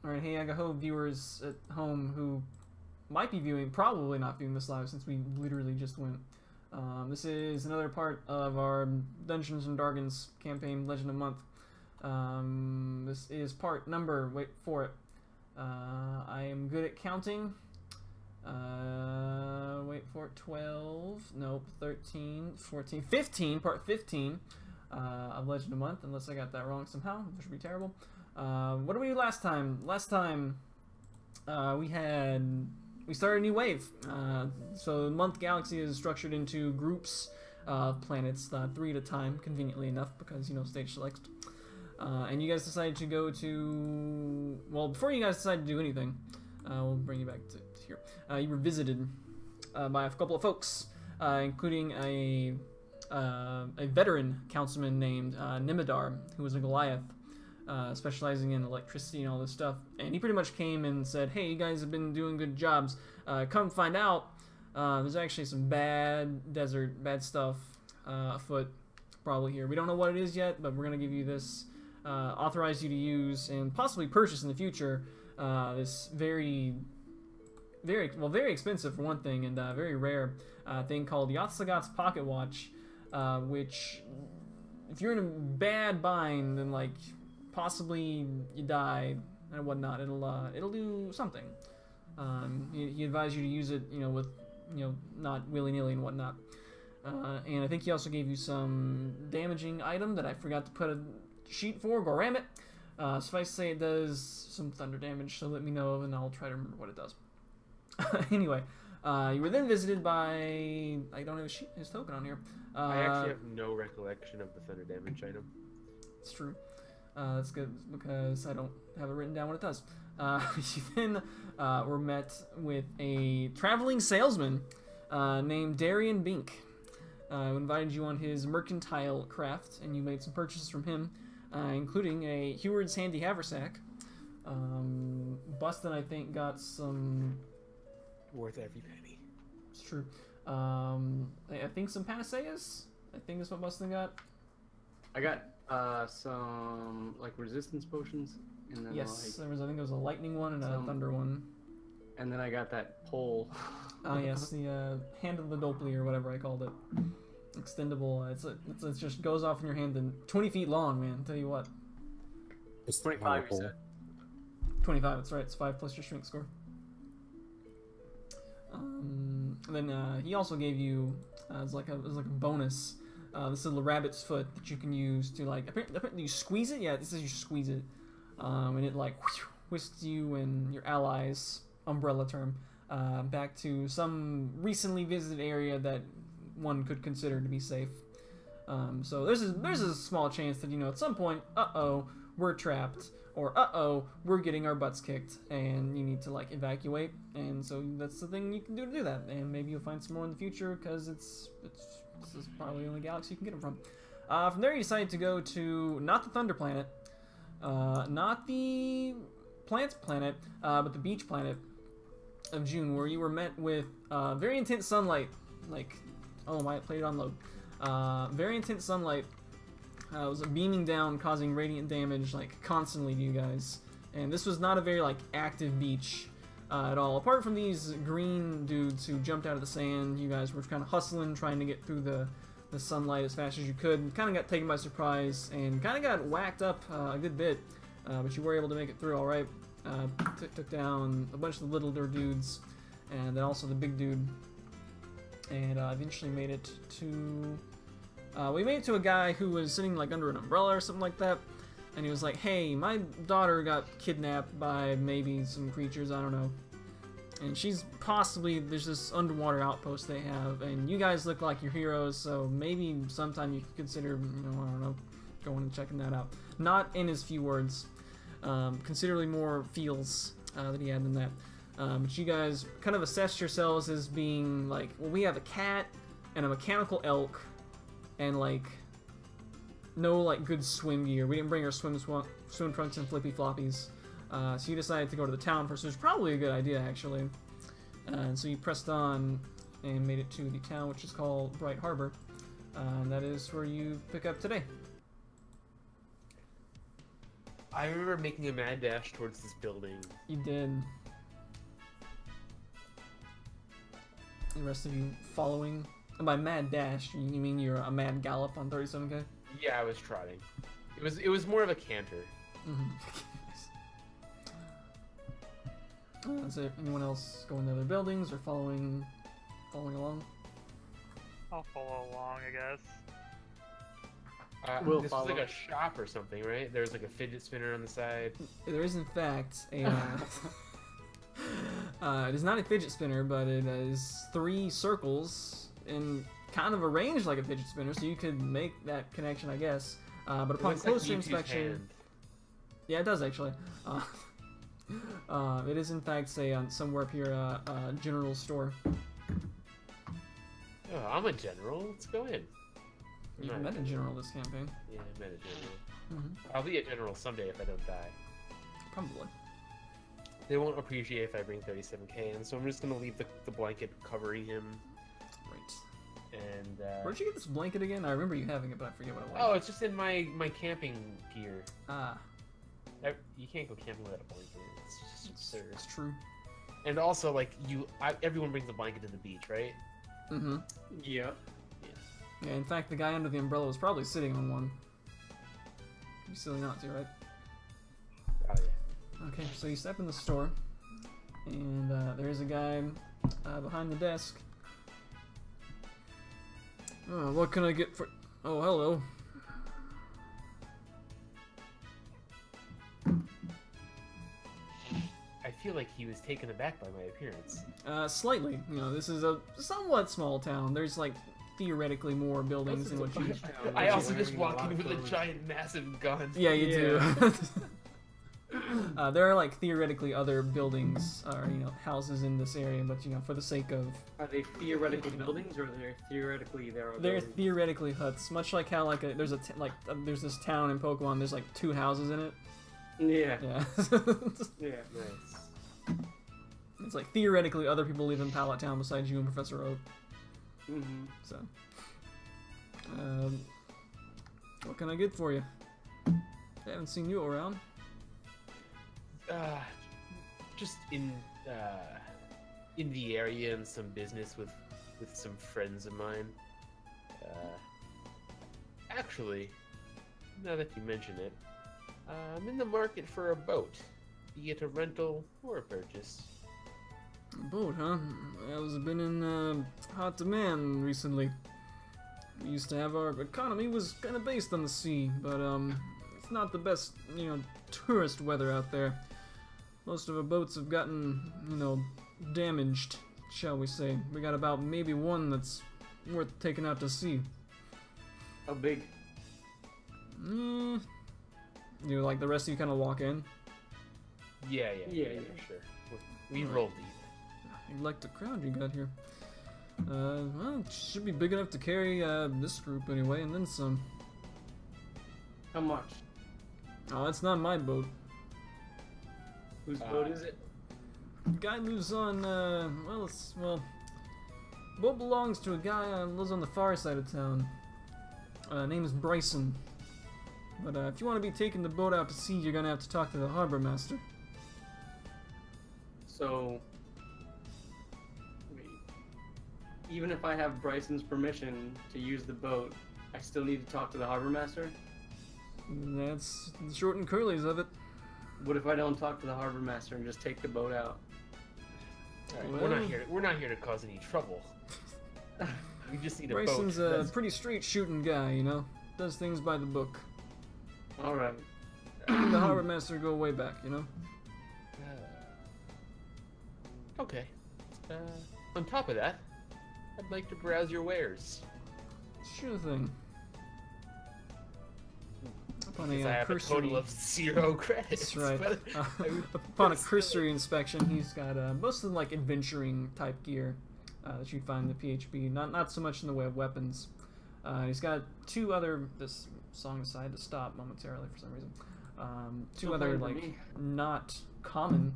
Alright, hey Agaho viewers at home who might be viewing, probably not viewing this live since we literally just went. This is another part of our Dungeons and Dragons campaign, Legend of Month. This is part number, wait for it. I am good at counting. Wait for it, 12, nope, 13, 14, 15, part 15 of Legend of Month, unless I got that wrong somehow, which would be terrible. What did we do last time? Last time we started a new wave. So the month galaxy is structured into groups of planets, 3 at a time, conveniently enough, because, you know, stage select. And you guys decided to go to, well, before you guys decided to do anything, we'll bring you back to here. You were visited by a couple of folks, including a veteran councilman named Nimidar, who was a Goliath, specializing in electricity and all this stuff. And he pretty much came and said, hey, you guys have been doing good jobs. Come find out, there's actually some bad stuff afoot probably here. We don't know what it is yet, but we're going to give you this, authorize you to use and possibly purchase in the future this very expensive for one thing, and very rare thing called the Yotsagat's Pocket Watch, which, if you're in a bad bind, then like possibly you die and whatnot, it'll do something. He advised you to use it, you know, with, you know, not willy-nilly and whatnot. And I think he also gave you some damaging item that I forgot to put a sheet for. Go ram it. Suffice to say, it does some thunder damage, so let me know and I'll try to remember what it does. Anyway, you were then visited by, I don't have his token on here. I actually have no recollection of the thunder damage item. It's true. That's good because I don't have it written down what it does. You then were met with a traveling salesman named Darian Bink, who invited you on his mercantile craft, and you made some purchases from him, including a Heward's Handy Haversack. Bustin, I think, got some... Worth every penny. It's true. I think some panaceas. I think is what Bustin got. I got some like resistance potions. And then, yes, like, I think there was a lightning one and a thunder one. And then I got that pole. Oh yes, the hand of the Doppler or whatever I called it. Extendable. It just goes off in your hand and 20 feet long, man. Tell you what. It's 25. You said. 25. That's right. It's 5 plus your strength score. And then he also gave you as like a bonus. This is a rabbit's foot that you can use to, like, apparently you squeeze it. Yeah, this says you squeeze it, and it like whisks you and your allies, umbrella term, back to some recently visited area that one could consider to be safe. So there's a small chance that, you know, at some point, we're trapped, or we're getting our butts kicked, and you need to, like, evacuate. And so that's the thing you can do to do that. And maybe you'll find some more in the future, because this is probably the only galaxy you can get them from. From there, you decide to go to not the Thunder Planet, not the Plants Planet, but the Beach Planet of June, where you were met with very intense sunlight. Like, oh my, I played it on low. Very intense sunlight. It was beaming down, causing radiant damage, like, constantly to you guys. And this was not a very, like, active beach at all. Apart from these green dudes who jumped out of the sand, you guys were kind of hustling, trying to get through the sunlight as fast as you could. Kind of got taken by surprise, and kind of got whacked up a good bit. But you were able to make it through all right. Took down a bunch of the littler dudes, and then also the big dude. And eventually made it to... we made it to a guy who was sitting, like, under an umbrella or something like that, and he was like, hey, my daughter got kidnapped by maybe some creatures, I don't know, and she's possibly, there's this underwater outpost they have, and you guys look like your heroes, so maybe sometime you could consider, you know, I don't know, going and checking that out. Not in his few words, considerably more feels that he had than that. But you guys kind of assessed yourselves as being like, well, we have a cat and a mechanical elk, and, like, no, like, good swim gear. We didn't bring our swim trunks and flippy floppies. So you decided to go to the town first, which was probably a good idea, actually. And so you pressed on and made it to the town, which is called Bright Harbor. And that is where you pick up today. I I remember making a mad dash towards this building. You did. The rest of you following. And by mad dash, you mean you're a mad gallop on 37K? Yeah, I was trotting. It was more of a canter. Is there anyone else going to other buildings or following along? I'll follow along, I guess. We'll this follow. was like a shop or something, right? There's like a fidget spinner on the side. There is in fact a it is not a fidget spinner, but it is 3 circles in kind of arranged like a fidget spinner, so you could make that connection, I guess. But It upon looks like closer Mewtwo's inspection, hand. yeah, it does actually. It is in fact somewhere up here a general store. Oh, I'm a general. Let's go in. You've met a general this campaign. Yeah, I met a general. Mm-hmm. I'll be a general someday if I don't die. Probably. They won't appreciate if I bring 37K in, so I'm just gonna leave the blanket covering him. Right. And Where'd you get this blanket again? I remember you having it, but I forget what it was. oh, it's just in my camping gear. Ah, You can't go camping without a blanket. It's just absurd. it's true. And also, like everyone brings a blanket to the beach, right? Mm-hmm. Yep. Yeah, in fact, the guy under the umbrella was probably sitting on one. You're silly not to, right? Oh yeah. Okay, so you step in the store, and there is a guy behind the desk. What can I get for... Oh, hello. I feel like he was taken aback by my appearance. Slightly. You know, this is a somewhat small town. There's, like, theoretically more buildings than what you... I also just walk in with a giant, massive gun. Yeah, you do. There are, like, theoretically other buildings, or, you know, houses in this area, but, you know, for the sake of... Are they theoretical buildings, or they're theoretically there are They're buildings? theoretically huts, much like how, like, there's there's this town in Pokemon, there's, like, 2 houses in it. Yeah. Yeah. Yeah. Nice. It's like, theoretically, other people live in Pallet Town besides you and Professor Oak, Mm-hmm. so... what can I get for you? I haven't seen you around. Just in the area and some business with some friends of mine. Actually, now that you mention it, I'm in the market for a boat, be it a rental or a purchase. A boat, huh? Well, it's been in hot demand recently. We used to have our economy was kind of based on the sea, but it's not the best, you know, tourist weather out there. Most of our boats have gotten, you know, damaged, shall we say. We got about maybe one that's worth taking out to sea. How big? You know, like the rest of you kind of walk in. Yeah, sure. We roll deep. You like the crowd you got here. Well, it should be big enough to carry this group anyway, and then some. How much? Oh, it's not my boat. Whose boat is it? Guy lives on, boat belongs to a guy lives on the far side of town. Name is Bryson. But if you want to be taking the boat out to sea, you're gonna have to talk to the harbor master. So, wait. Even if I have Bryson's permission to use the boat, I still need to talk to the harbor master? That's the short and curlies of it. What if I don't talk to the harbor master and just take the boat out? All right, Well- we're not here to cause any trouble. We just need a Bryson's boat. a pretty straight shooting guy, you know? Does things by the book. Alright. The harbor master go way back, you know? Okay. On top of that, I'd like to browse your wares. Sure thing. Upon Because I a have a cursory... total of 0 credits. That's right. But Upon a cursory inspection, he's got most of the, like, adventuring type gear that you'd find in the PHB. Not so much in the way of weapons. He's got 2 other. This song decided to stop momentarily for some reason. 2 Still other playing for like me. not common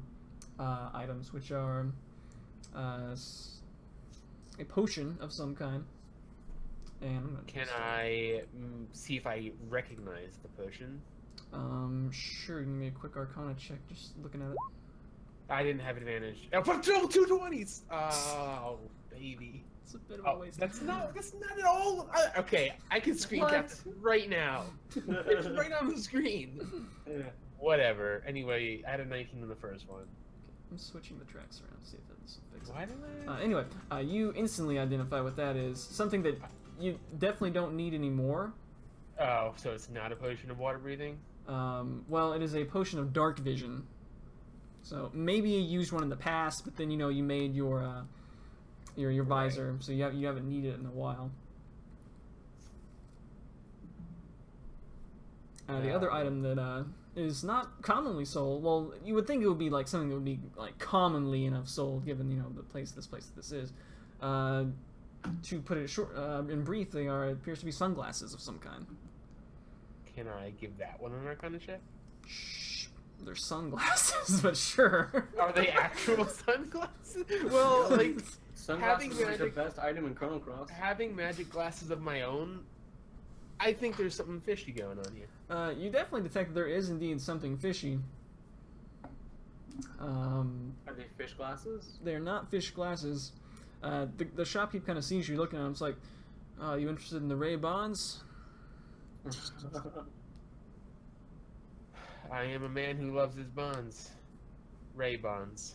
items, which are a potion of some kind. And I'm gonna can I see if I recognize the potion? Sure, give me a quick Arcana check, just looking at it. I didn't have advantage. Oh, but two 20s! Oh, baby. It's a bit of a Oh, waste. that's not at all. Okay, I can screen cap this right now. It's right on the screen. Yeah. Whatever. Anyway, I had a 19 in the first one. I'm switching the tracks around to see if this will fix it. Why did I? Anyway, you instantly identify what that is. Something that you definitely don't need anymore. Oh, so it's not a potion of water breathing? Well, it is a potion of dark vision. So maybe you used one in the past, but then you made your visor, so you haven't needed it in a while. The other item that is not commonly sold. Well, you would think it would be like something that would be like commonly enough sold, given this place that this is. To put it short, in brief, they appears to be sunglasses of some kind. Can I give that one an Arcana check? Shh, they're sunglasses, but sure. Are they actual sunglasses? Well, like Sunglasses is like the magic- best item in Chrono Cross. having magic glasses of my own, I think there's something fishy going on here. You definitely detect that there is indeed something fishy. Are they fish glasses? They're not fish glasses. The shopkeep kind of sees you looking at them. It's like, you interested in the Ray Bonds? I am a man who loves his bonds. Ray bonds.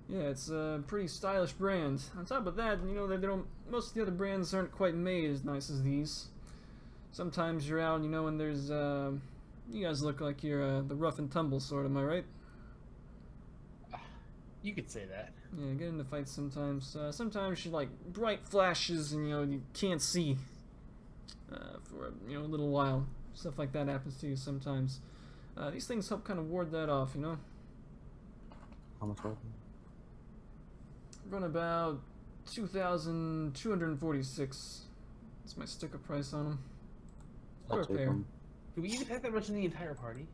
Yeah, it's a pretty stylish brand. On top of that, they don't. Most of the other brands aren't quite made as nice as these. Sometimes you're out, and there's. You guys look like you're the rough and tumble sort. Am I right? You could say that. Yeah, get into fights sometimes. Sometimes you like bright flashes, and you can't see for a little while. Stuff like that happens to you sometimes. These things help kind of ward that off, How much are Run about 2,246. That's my sticker price on them. For a pair. Do we even have that much in the entire party?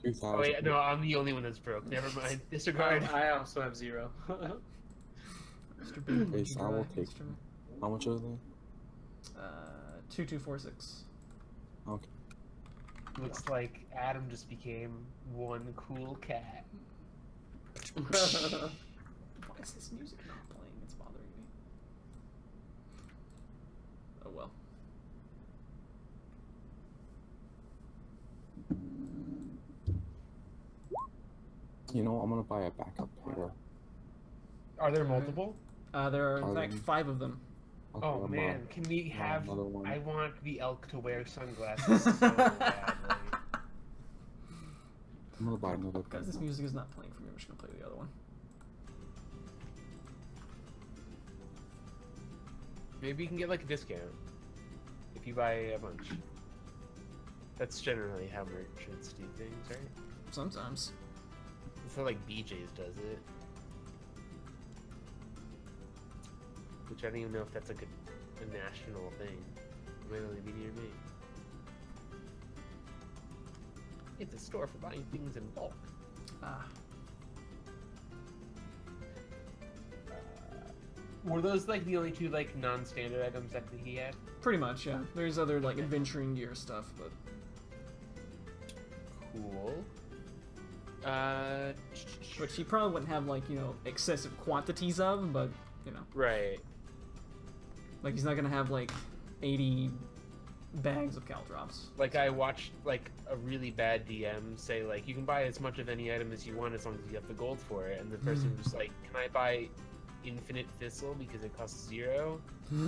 2,000. Oh wait, no, I'm the only one that's broke. Never mind. Disregard. I also have 0. Mr. B, would Yes, you I will buy take extra? How much are they? 2,246. Okay. Looks like Adam just became one cool cat. Why is this music not playing? It's bothering me. Oh well. I'm gonna buy a backup pair. Are there multiple? There are in fact Um, 5 of them. Okay, Oh I'm man, can we have? another one. I want the elk to wear sunglasses so badly. I'm gonna buy another Because this music is not playing for me, I'm just gonna play the other one. Maybe you can get like a discount if you buy a bunch. That's generally how merchants do things, right? Sometimes. It's not like BJ's does it. Which I don't even know if that's like a national thing. It might only be near me. It's a store for buying things in bulk. Ah. Were those like the only 2 like non-standard items that he had? Pretty much, yeah. There's other like adventuring gear stuff, but Cool. which he probably wouldn't have like excessive quantities of, but Right. like he's not gonna have like 80 bags of caltrops. Like I watched like a really bad DM say like you can buy as much of any item as you want as long as you have the gold for it, and the person was like, "Can I buy infinite thistle because it costs 0?" And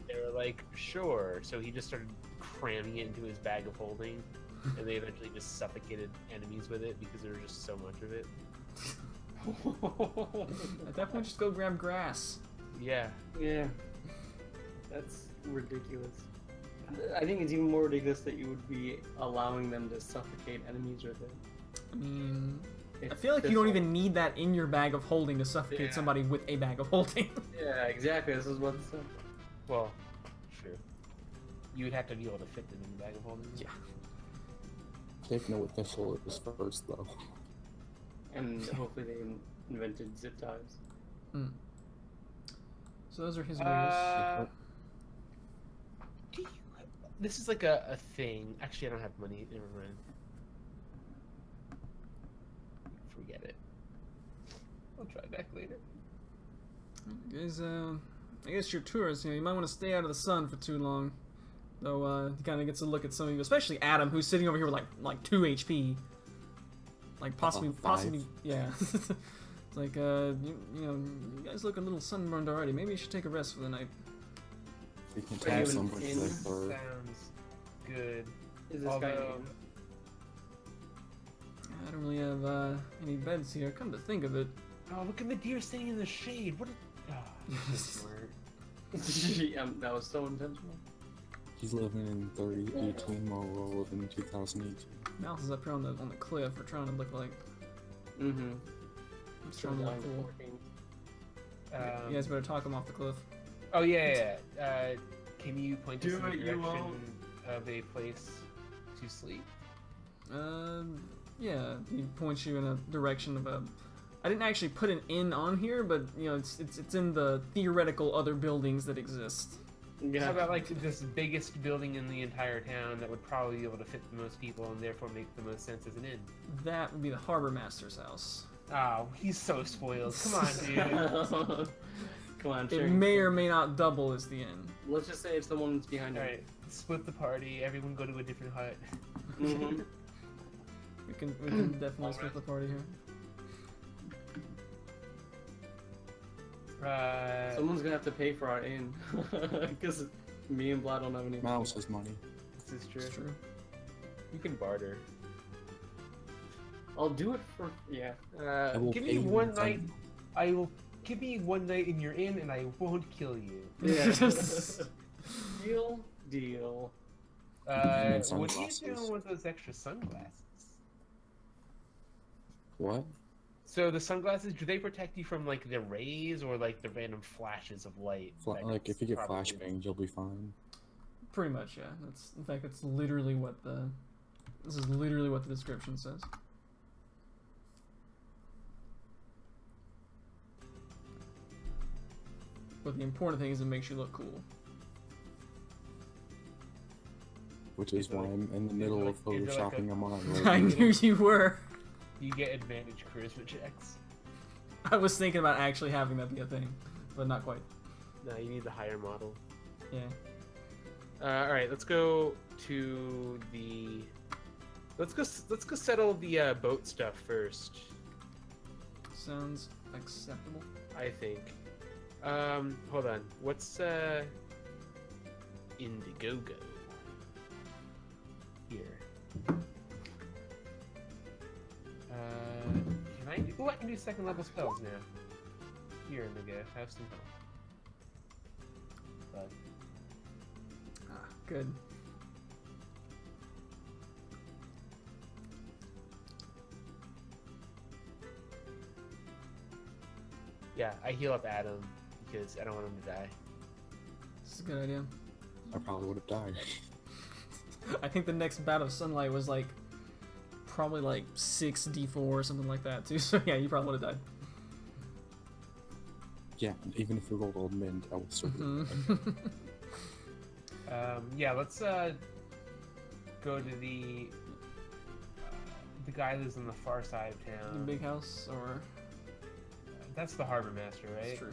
they were like, "Sure." So he just started cramming it into his bag of holding, and they eventually just suffocated enemies with it because there was just so much of it. At that point, just go grab grass. Yeah. Yeah. That's ridiculous. I think it's even more ridiculous that you would be allowing them to suffocate enemies with it. I mean, I It's feel like you don't thistle. even need that in your bag of holding to suffocate Yeah. somebody with a bag of holding. Yeah, exactly. This is what's. Well, sure. You would have to be able to fit them in the bag of holding. Yeah. Taking it with thistle is first though. And hopefully they invented zip ties. So those are his wares. Do you, this is like a thing. Actually, I don't have money. Never mind. Forget it. I'll try back later. Guys, I guess you're tourists, you know, you might want to stay out of the sun for too long. Though, he kind of gets a look at some of you, especially Adam, who's sitting over here with like 2 HP. Like, possibly, yeah. It's like, you know, you guys look a little sunburned already. Maybe you should take a rest for the night. We can Are you tag an somebody inn? there. Sounds good. Is this guy Although, I don't really have any beds here. Come to think of it. oh, look at the deer sitting in the shade. What? You're so smart. That was so intentional. He's living in 3018 while we're living in 2018. Mouse is up here on the cliff. We're trying to look like. Mm-hmm. It's trying to look cool. You guys better talk him off the cliff. Oh yeah. Can you point us Do in the it, you direction won't. of a place to sleep? Yeah. He points you in a direction of a. I didn't actually put an inn on here, but you know, it's in the theoretical other buildings that exist. Yeah. How about like this biggest building in the entire town that would probably be able to fit the most people and therefore make the most sense as an inn? That would be the harbor master's house. Oh, he's so spoiled. Come on, dude. Come on, It sure. may or may not double as the inn. Let's just say it's the one that's behind him. Alright, split the party. Everyone go to a different hut. Mm-hmm. We can definitely split the party here. Someone's gonna have to pay for our inn. Because me and Vlad don't have any. Mouse has money. This is true. It's true. You can barter. I'll do it for. Yeah. I will Give pay me you one in night. time. I will give me one night in your inn, and I won't kill you. Yeah. Deal. And What are you sunglasses. doing with those extra sunglasses? What? So the sunglasses, do they protect you from like the rays or like the random flashes of light? that Like, if you get probably- flashbangs, you'll be fine. Pretty much, yeah. That's in fact that's literally what the. This is literally what the description says. But the important thing is it makes you look cool. Which is why I'm in the middle of Is there like photoshopping a- them on I right now. knew you were. You get advantage charisma checks. I was thinking about actually having that be a thing, but not quite. No, you need the higher model. Yeah. All right, let's go to the. Let's go settle the boat stuff first. Sounds acceptable. I think. Hold on. What's Indiegogo? Here. Can I do? Oh, I can do second level spells now. Here, Indigo. Have some help. But Ah, good. yeah, I heal up Adam because I don't want him to die. This is a good idea. I probably would have died. I think the next bout of sunlight was like probably like 6d4 or something like that too. So yeah, you probably would have died. Yeah, even if we rolled old mint, I would still be Mhm. Yeah, let's go to the guy lives on the far side of The town. big house, or That's the harbor master, right? it's true.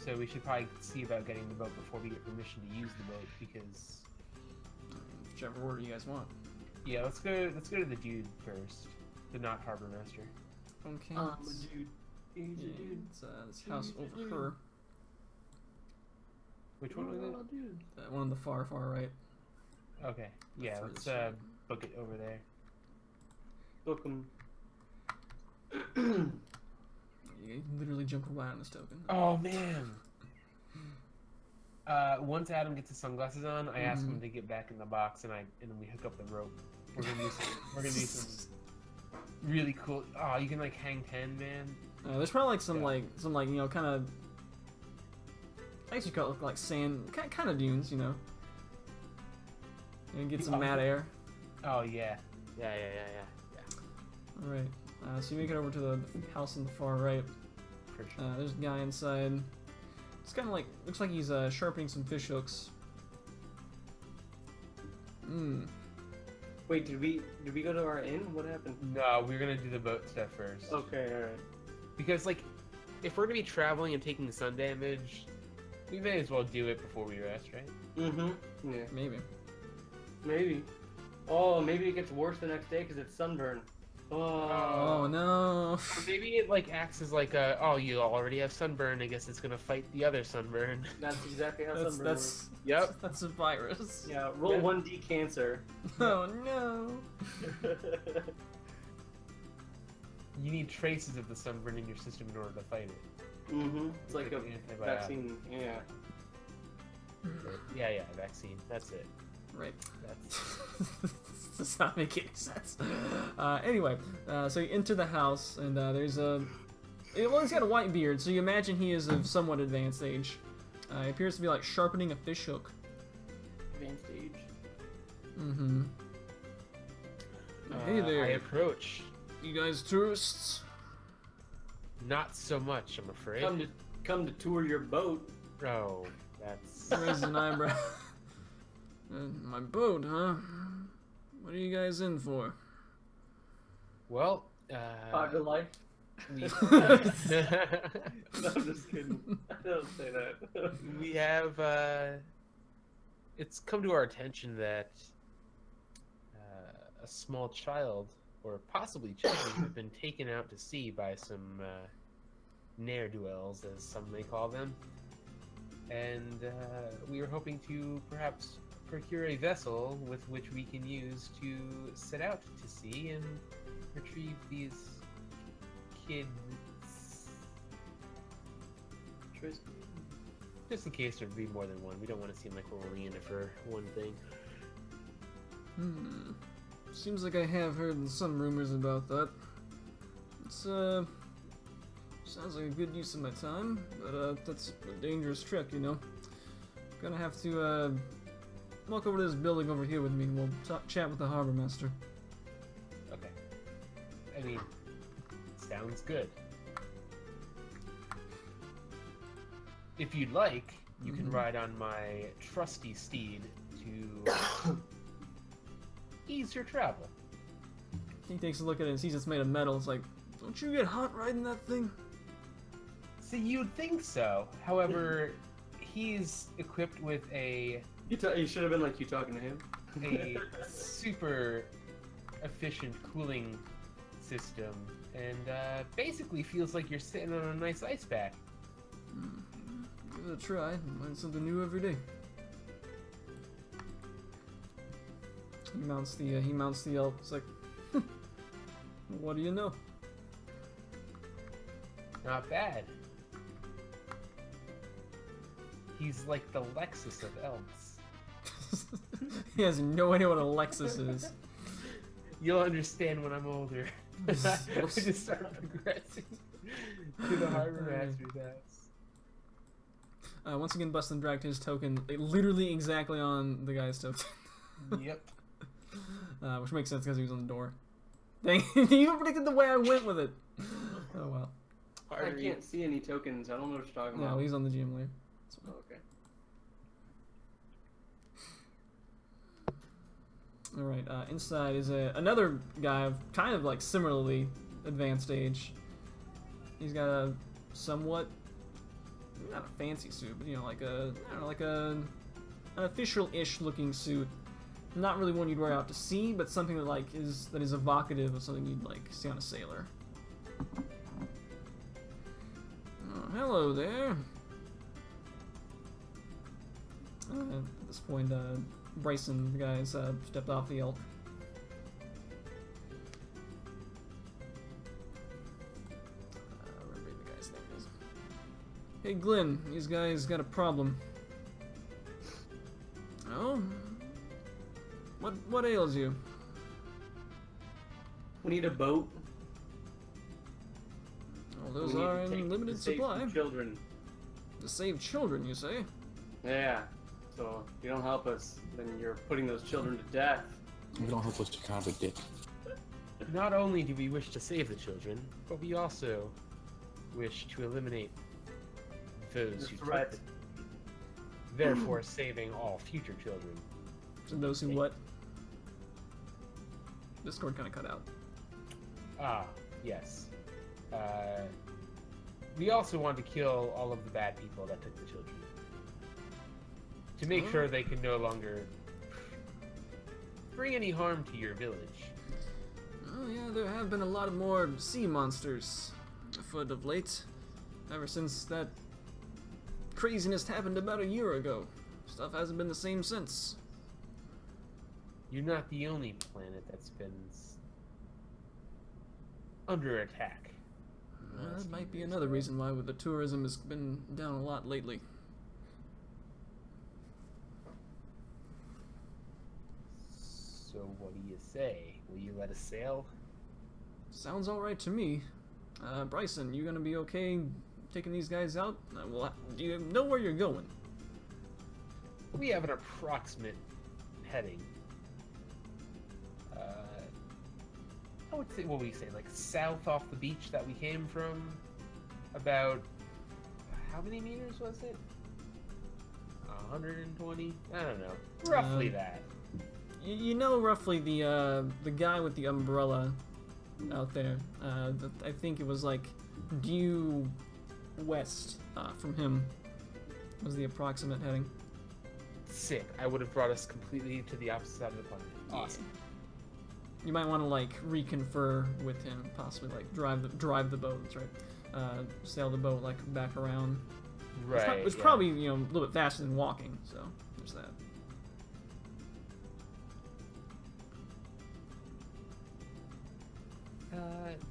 So we should probably see about getting the boat before we get permission to use the boat because Whichever order you guys want. yeah, let's go to the dude first, the not harbor master. Okay. I'm a let's- dude. He's yeah, a dude. it's this house He's a over dude. her. Which one was it? Oh, dude. That one on the far right. Okay, yeah, furthest let's side. book it over there. Book him. You literally jump right on this token. Oh man. Once Adam gets his sunglasses on, I ask him to get back in the box, and we hook up the rope. We're gonna do some really cool. Oh, you can like hang 10, man. There's probably like some Yeah. like you know kind of. I guess you call it like sand, kind of dunes, you know. And get some Oh. mad air. Oh yeah, yeah. All right. So you make it over to the house on the far right. For sure. There's a guy inside. It's kind of like looks like he's sharpening some fish hooks. Hmm. Wait, did we go to our inn? What happened? No, we're gonna do the boat stuff first. Okay, all right. Because like, if we're gonna be traveling and taking sun damage, we may as well do it before we rest, right? Mm-hmm. Yeah. Maybe. Maybe. Oh, maybe it gets worse the next day because it's sunburn. Oh no. Or maybe it like acts as like a, oh, you already have sunburn. I guess it's gonna fight the other sunburn. That's exactly how That's sunburn works. Yep. that's a virus. Yeah, roll Yeah. 1d cancer. Oh no. You need traces of the sunburn in your system in order to fight it. Mm-hmm. It's like a an antibiotic. vaccine. Yeah. Yeah, vaccine. That's it. Right. That's Does not make any sense. Anyway, so you enter the house, and there's a. Well, he's got a white beard, so you imagine he is of somewhat advanced age. He appears to be like sharpening a fish hook. Advanced age. Mm-hmm. Hey there. I approach. You guys tourists? Not so much, I'm afraid. Come to tour your boat. Oh, that's. Raise an eyebrow. My boat, huh? What are you guys in for? Well, Pocket life. we, No, I'm just kidding. Don't say that. we have. It's come to our attention that a small child, or possibly children, have been taken out to sea by some ne'er-do-wells, as some may call them. And we were hoping to perhaps procure a vessel with which we can use to set out to sea and retrieve these kids. Just in case there'd be more than one. We don't want to seem like we're only in it for one thing. Seems like I have heard some rumors about that. It's sounds like a good use of my time, but that's a dangerous trek, you know. Gonna have to walk over to this building over here with me, and we'll chat with the harbor master. Okay. I mean, sounds good. If you'd like, you can ride on my trusty steed to ease your travel. He takes a look at it and sees it's made of metal. It's like, don't you get hot riding that thing? See, you'd think so. However, he's equipped with a You should have been like you talking to him. super efficient cooling system, and basically feels like you're sitting on a nice ice pack. Give it a try. Learn something new every day. He mounts the elk. It's like, what do you know? Not bad. He's like the Lexus of elves. He has no idea what a Lexus is. You'll understand when I'm older. We just start progressing to the harbor master's house. Once again, Bustin dragged his token literally exactly on the guy's token. Yep. Which makes sense because he was on the door. Dang, you even predicted the way I went with it. Oh well. I can't see any tokens. I don't know what you're talking No, about. he's on the GM layer. Oh, okay. Alright, inside is another guy of kind of like similarly advanced age. He's got a somewhat, not a fancy suit, but you know, like a, I don't know, like an official-ish looking suit. Not really one you'd wear out to sea, but something that like is evocative of something you'd like see on a sailor. Oh, hello there. At this point, Bryson, the guys, stepped off the elk. Remember the guy's name is. Hey, Glenn, these guys got a problem. Oh? What ails you? We need a boat. Oh, those We need are to take in limited to save supply. some children. To save children, you say? Yeah. So if you don't help us, then you're putting those children to death. If you don't help us, you're kind of a dick. Not only do we wish to save the children, but we also wish to eliminate those The who threat. took them, therefore saving all future children. So those who what? Discord kind of cut out. Ah, yes. We also want to kill all of the bad people that took the children. To make sure they can no longer bring any harm to your village. Oh yeah, there have been a lot of more sea monsters afoot of late. Ever since that craziness happened about a year ago. Stuff hasn't been the same since. You're not the only planet that's been under attack. That might be another reason why the tourism has been down a lot lately. So what do you say? Will you let us sail? Sounds alright to me. Bryson, you gonna be okay taking these guys out? Well, do you know where you're going? We have an approximate heading. I would say, what would we say, like south off the beach that we came from? About, how many meters was it? 120? I don't know. Roughly that. You know roughly the guy with the umbrella out there. I think it was like due west from him was the approximate heading. Sick. I would have brought us completely to the opposite side of the planet. Awesome. You might want to like reconfer with him, possibly like drive the boat. That's right. Sail the boat like back around. Right. It's probably a little bit faster than walking. So there's that.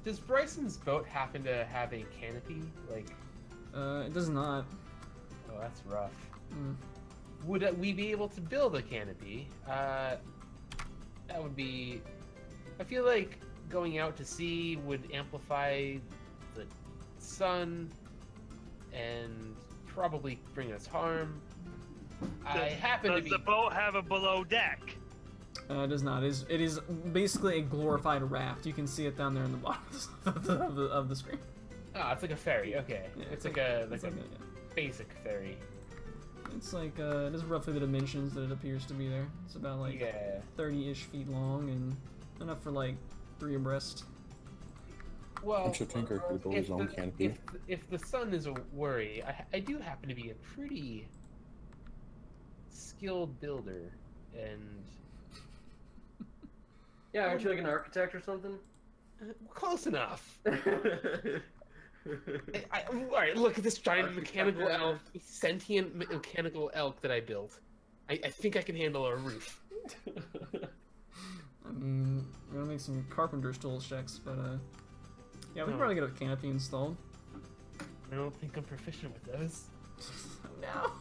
Does Bryson's boat happen to have a canopy? Like, it does not. oh, that's rough. Mm. Would we be able to build a canopy? That would be... I feel like going out to sea would amplify the sun and probably bring us harm. Does the boat have a below deck? It does not. It is basically a glorified raft. You can see it down there in the bottom of the screen. Ah, it's like a ferry. Okay, Yeah, it's like a yeah. basic ferry. It's like it is roughly the dimensions that it appears to be there. It's about like 30-ish feet long and enough for like 3 abreast. Well, I'm sure Tinker could build his own canopy. if the sun is a worry, I do happen to be a pretty skilled builder, and Yeah, aren't you like an architect or something? close enough. All right, look at this giant mechanical elk, sentient mechanical elk that I built. I think I can handle a roof. I mean, we're gonna make some carpenter's tools checks, but yeah, we can No. probably get a canopy installed. I don't think I'm proficient with those. No.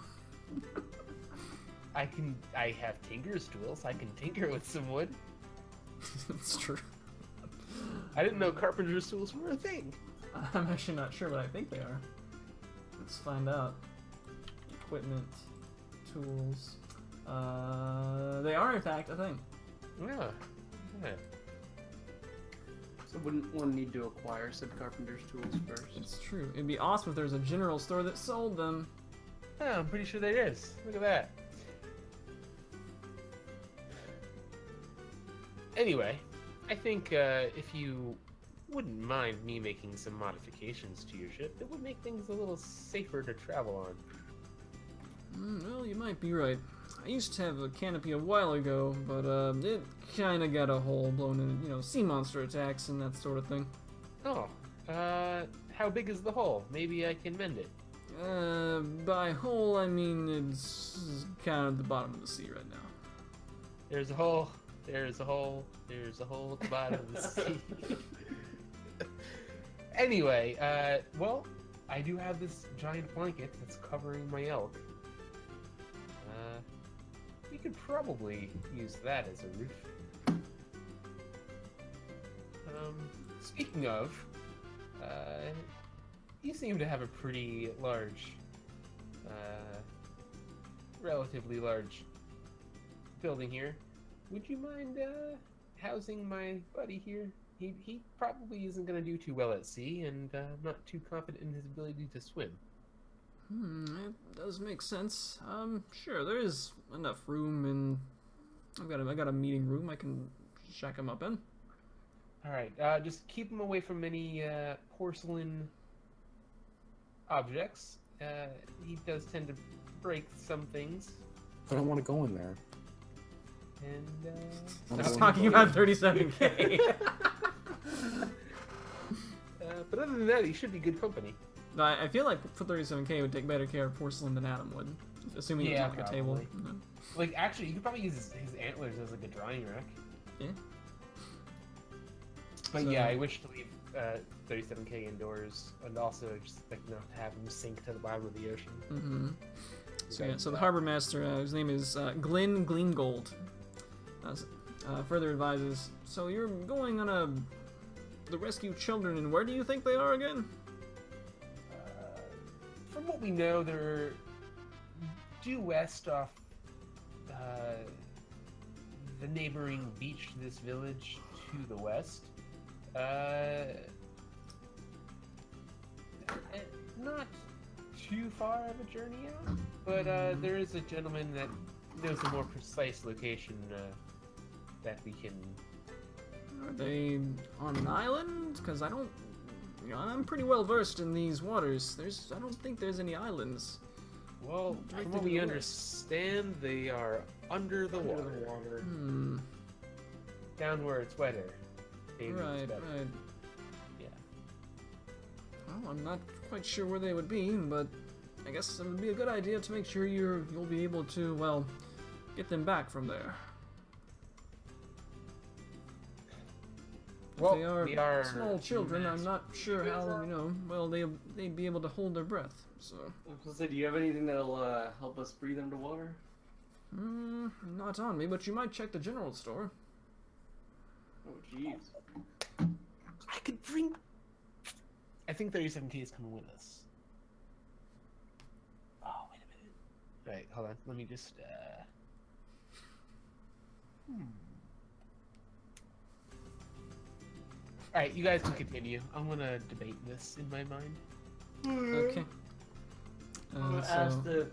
I have tinker's tools. I can tinker with some wood. That's true. I didn't know carpenter's tools were a thing. I'm actually not sure, but I think they are. Let's find out. Equipment, tools. They are in fact a thing. Yeah. So wouldn't one need to acquire said carpenter's tools first? It's true. It'd be awesome if there was a general store that sold them. Yeah, I'm pretty sure there is. Look at that. Anyway, I think if you wouldn't mind me making some modifications to your ship, it would make things a little safer to travel on. Well, you might be right. I used to have a canopy a while ago, but it kind of got a hole blown in, sea monster attacks and that sort of thing. Oh, how big is the hole? Maybe I can mend it. By hole, I mean it's kind of the bottom of the sea right now. There's a hole. There's a hole. There's a hole at the bottom of the sea. Anyway, well, I do have this giant blanket that's covering my elk. We could probably use that as a roof. Speaking of, you seem to have a pretty large, relatively large building here. Would you mind housing my buddy here? He probably isn't going to do too well at sea, and I'm not too confident in his ability to swim. It does make sense. Sure, there is enough room, and I got a meeting room I can shack him up in. All right. Just keep him away from any porcelain objects. He does tend to break some things. I don't want to go in there. And I'm Just going talking to- about 37k. but other than that, he should be good company. I feel like for 37k it would take better care of porcelain than Adam would, assuming it was Yeah, on like a table. probably. Like, actually, you could probably use his antlers as like a drying rack. Yeah. But So- yeah, I wish to leave 37k indoors, and also just like not to have him sink to the bottom of the ocean. Mm-hmm. So yeah, so the harbor master, his name is Glenn Gleangold, further advises, so you're going on the rescue children, and where do you think they are again? From what we know, they're due west off the neighboring beach to this village to the west. Not too far of a journey out, but there is a gentleman that knows a more precise location that we can. Are they on an island? Because I don't, I'm pretty well versed in these waters. I don't think there's any islands. Well, Right from to what the we west. understand, they are under the water. Hmm. Down where it's wetter. Maybe it's Right, better. right. Yeah. Well, I'm not quite sure where they would be, but I guess it would be a good idea to make sure you'll be able to, well, get them back from there. If Well, they are we are small children, I'm not sure how, well, they'd be able to hold their breath, so. I was gonna say, do you have anything that'll help us breathe underwater? Not on me, but you might check the general store. Oh, jeez. I could bring. I think 37K is coming with us. Oh, wait a minute. Right, hold on. Let me just. Alright, you guys can continue. I'm gonna debate this in my mind. Okay. I'm gonna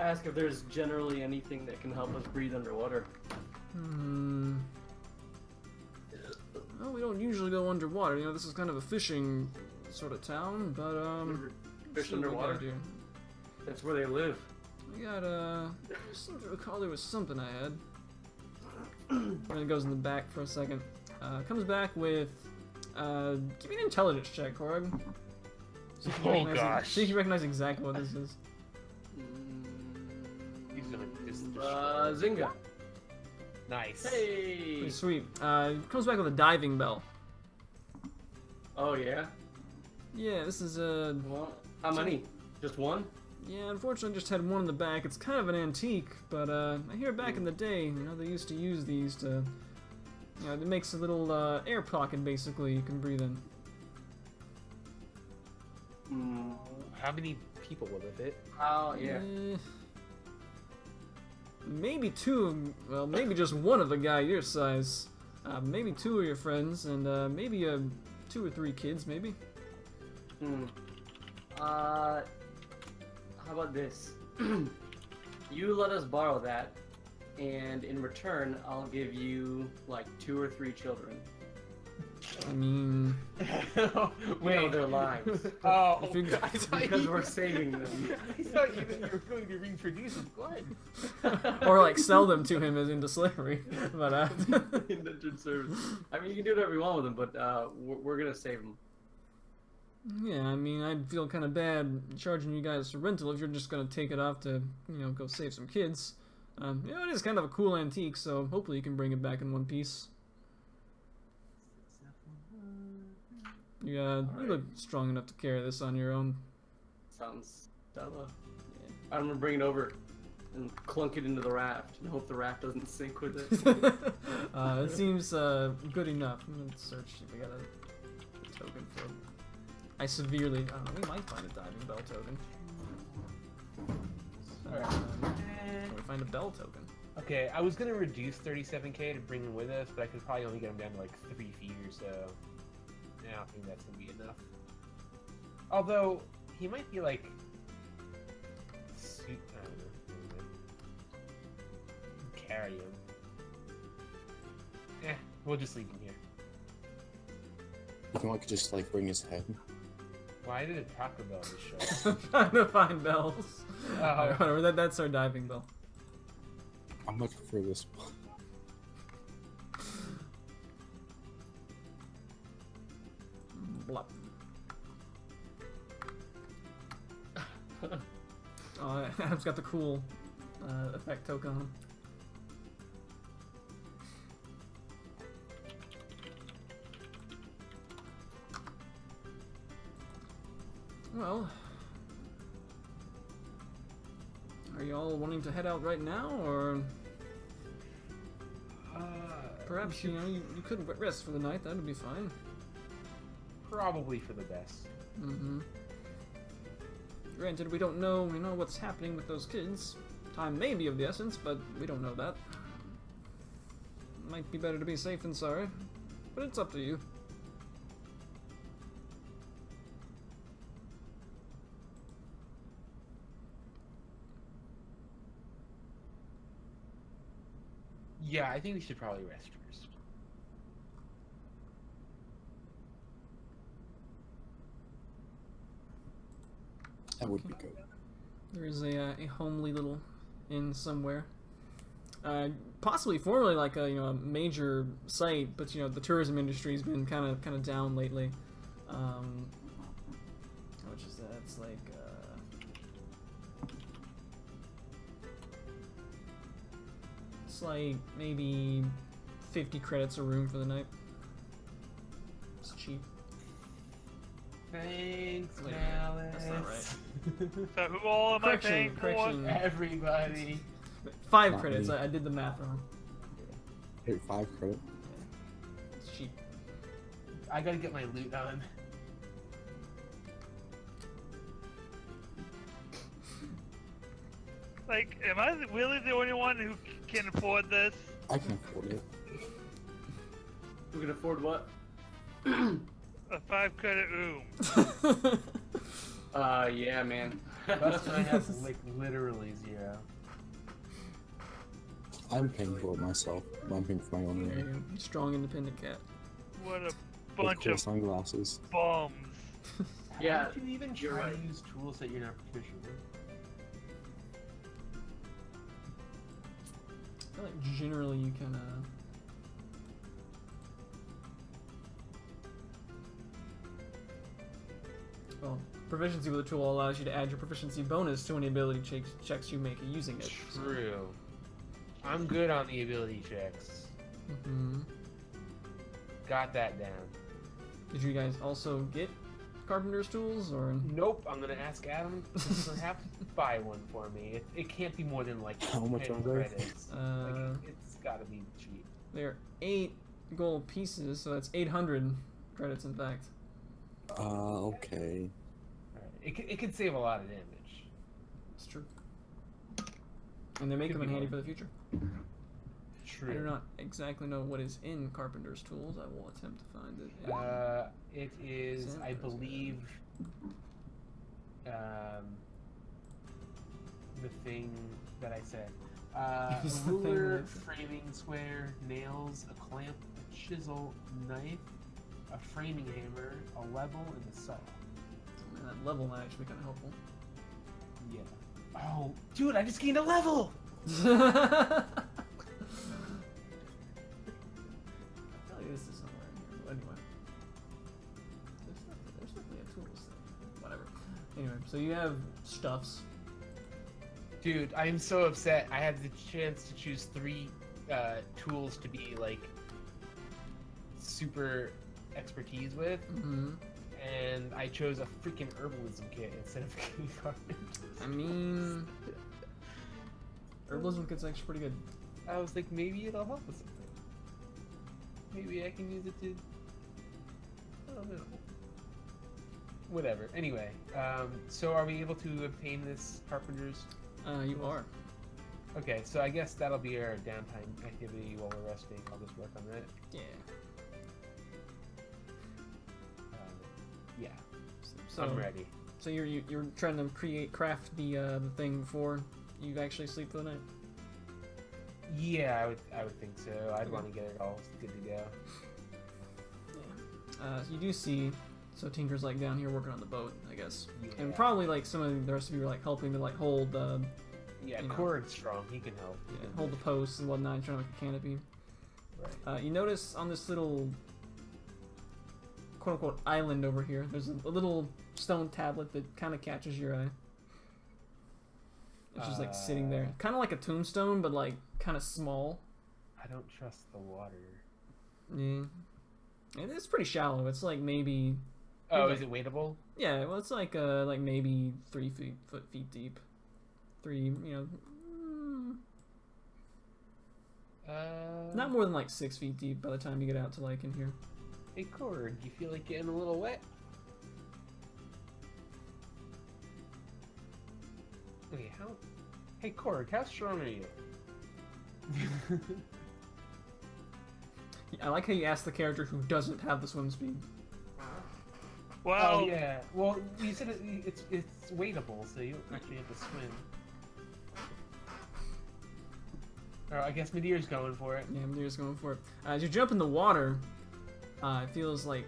ask if there's generally anything that can help us breathe underwater. Well, we don't usually go underwater. This is kind of a fishing sort of town, but Fish see what we got underwater? here. That's where they live. We got I seem to recall there was something I had. And it goes in the back for a second. Comes back with give me an intelligence check, Korg. See if you Oh, recognize gosh. See if you recognize exactly what this is. He's gonna just. Zynga. Nice. Hey! Pretty sweet. Comes back with a diving bell. Oh, yeah? Yeah, this is Well, how many? Just one? yeah, unfortunately I just had one in the back. It's kind of an antique, but I hear back in the day, they used to use these to, it makes a little air pocket basically you can breathe in. How many people will it fit? Oh, yeah. Maybe well, maybe just one of a guy your size. Maybe two of your friends, and maybe 2 or 3 kids, maybe. How about this? You let us borrow that, and in return, I'll give you, like, 2 or 3 children. I mean, Wait, their lives. Oh, If you- I thought Because you- we're saving them. I thought you were going to reproduce with blood. or like sell them to him as into slavery. But Indentured service. I mean, you can do whatever you want with them, but we're gonna save them. yeah, I mean, I'd feel kind of bad charging you guys for rental if you're just gonna take it off to, go save some kids. It is kind of a cool antique, so hopefully you can bring it back in one piece. You look strong enough to carry this on your own. Sounds stellar. I'm gonna bring it over and clunk it into the raft and hope the raft doesn't sink with it. It seems good enough. I'm gonna search if we got a token for it. I don't know, we might find a diving bell token. Can we find a bell token? Okay, I was gonna reduce 37K to bring him with us, but I could probably only get him down to like 3 feet or so. I don't think that's gonna be enough. Although he might be like, I don't know, carry him. We'll just leave him here. You can like just like ring his head. Why did a Taco Bell just show up? I'm trying to find bells. Oh. Alright, whatever, that's our diving bell. I much prefer this one. Blop. Oh, Adam's got the cool effect token on. Well, are you all wanting to head out right now, or perhaps you could rest for the night? That'd be fine. Probably for the best. Mm-hmm. Granted, we don't know, what's happening with those kids. Time may be of the essence, but we don't know that. Might be better to be safe than sorry, but it's up to you. Yeah, I think we should probably rest first. That would be good. There is a homely little inn somewhere. Possibly formerly like a major site, but the tourism industry's been kind of down lately. How much is that? It's like maybe 50 credits a room for the night. It's cheap. Thanks, Wait a minute, Malice. that's not right. So who all am I paying Correction. for? Everybody. 5 Not credits. me. I did the math wrong. Here, 5 credit. It's cheap. I gotta get my loot on. Like, am I really the only one who can afford this? I can afford it. Who can afford what? A 5 credit room. Yeah, man. That's when I have like literally 0. I'm paying for it myself. I'm paying for my own There you room. go. Strong, independent cat. What a With bunch cool of sunglasses. bums. Yeah, How would you even you're try right. to use tools that you're not proficient with? I feel like generally you can. Well, proficiency with a tool allows you to add your proficiency bonus to any ability checks you make using it. True. I'm good on the ability checks. Mm-hmm. Got that down. Did you guys also get carpenter's tools, or? Nope, I'm gonna ask Adam to perhaps buy one for me. It can't be more than like How much 10 are they? credits. Uh, It's gotta be cheap. They're 8 gold pieces, so that's 800 credits, in fact. Okay. Alright. It could save a lot of damage. It's true. And they make Could them be handy more. for the future. True. I do not exactly know what is in carpenter's tools. I will attempt to find it. It is, I Sanders, believe, the thing that I said. A It's the thing ruler, that I said. framing square, nails, a clamp, a chisel, knife, a framing hammer, a level, and a saw. Man, that level might actually be kind of helpful. Yeah. Oh, dude, I just gained a level! I feel like this is somewhere in here. But anyway, there's definitely a tools thing. Whatever. Anyway, so you have stuffs. Dude, I am so upset. I had the chance to choose 3 tools to be, like, super expertise with, Mm-hmm. and I chose a freaking herbalism kit instead of getting carpenters. I mean, herbalism kit's actually pretty good. I was like, maybe it'll help with something. Maybe I can use it to... I don't know. Whatever. Anyway, so are we able to obtain this carpenter's? You are. Okay, so I guess that'll be our downtime activity while we're resting. I'll just work on that. Yeah. Yeah, So I'm ready. So you're trying to craft the thing before you actually sleep for the night. Yeah, I would think so. I'd Okay. want to get it all good to go. You do see, so Tinker's like down here working on the boat, I guess, Yeah. and probably like some of the rest of you are like helping to like hold, Yeah, you know. Cord's strong. He can help. yeah, hold the posts and whatnot, trying to make a canopy. Right. You notice on this little quote unquote island over here, there's a little stone tablet that kind of catches your eye. It's just like sitting there, kind of like a tombstone, but like kind of small. I don't trust the water. Yeah, and it's pretty shallow. It's like maybe. Oh, is it wadeable? Yeah, well, it's like maybe 3 feet deep. 3, you know. Not more than like 6 feet deep by the time you get out to like in here. Hey, Cord, you feel like getting a little wet? Okay, how? Hey, Cord, how strong are you? I like how you ask the character who doesn't have the swim speed. Well, Oh yeah. Well, you said it's wadeable, so you don't actually have to swim. I guess Medear's going for it. Yeah, Medear's going for it. As you jump in the water, it feels like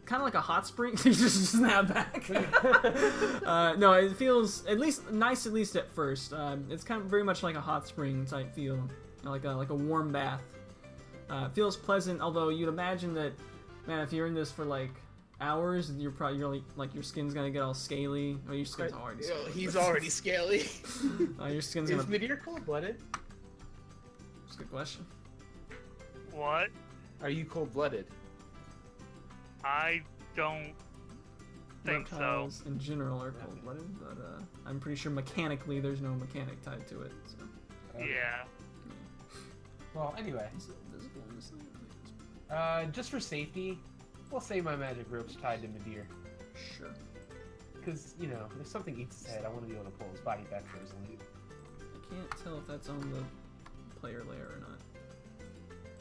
kind of like a hot spring. You just snap back. No, it feels at least nice, at least at first. It's kind of very much like a hot spring type feel, you know, like a warm bath. It feels pleasant, although you'd imagine that, man, if you're in this for like hours, you're probably like your skin's gonna get all scaly. Oh, your skin's already scaly. He's already scaly. Your skin's Is gonna. Medear cold-blooded? That's a good question. what? Are you cold-blooded? I don't think so. Reptiles in general are cold-blooded, but I'm pretty sure mechanically there's no mechanic tied to it. So. Yeah. Well, anyway, Is it visible in this thing? just for safety, we'll say my magic rope's tied to Medear. Sure. Because, you know, if something eats his head, I want to be able to pull his body back for his loot. I can't tell if that's on the player layer or not.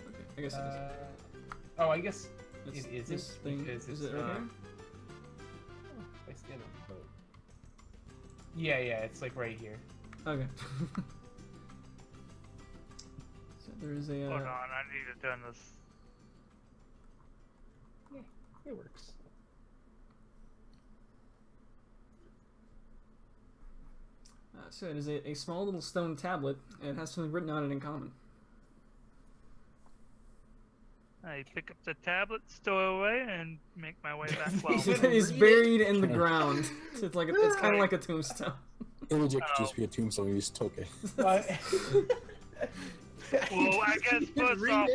Okay, I guess it isn't. Oh, I guess It's it isn't, this thing. because Is it's it right not- here? I stand on the boat. Yeah, it's like right here. Okay. So there is a. Hold on, I need to turn this. It works. So it is a small little stone tablet, and it has something written on it in common. I pick up the tablet, stow it away, and make my way back well. It's buried in the ground. It's like it's kind of like a tombstone. It legit could just be a tombstone. You just took it. Well, I guess first Read off,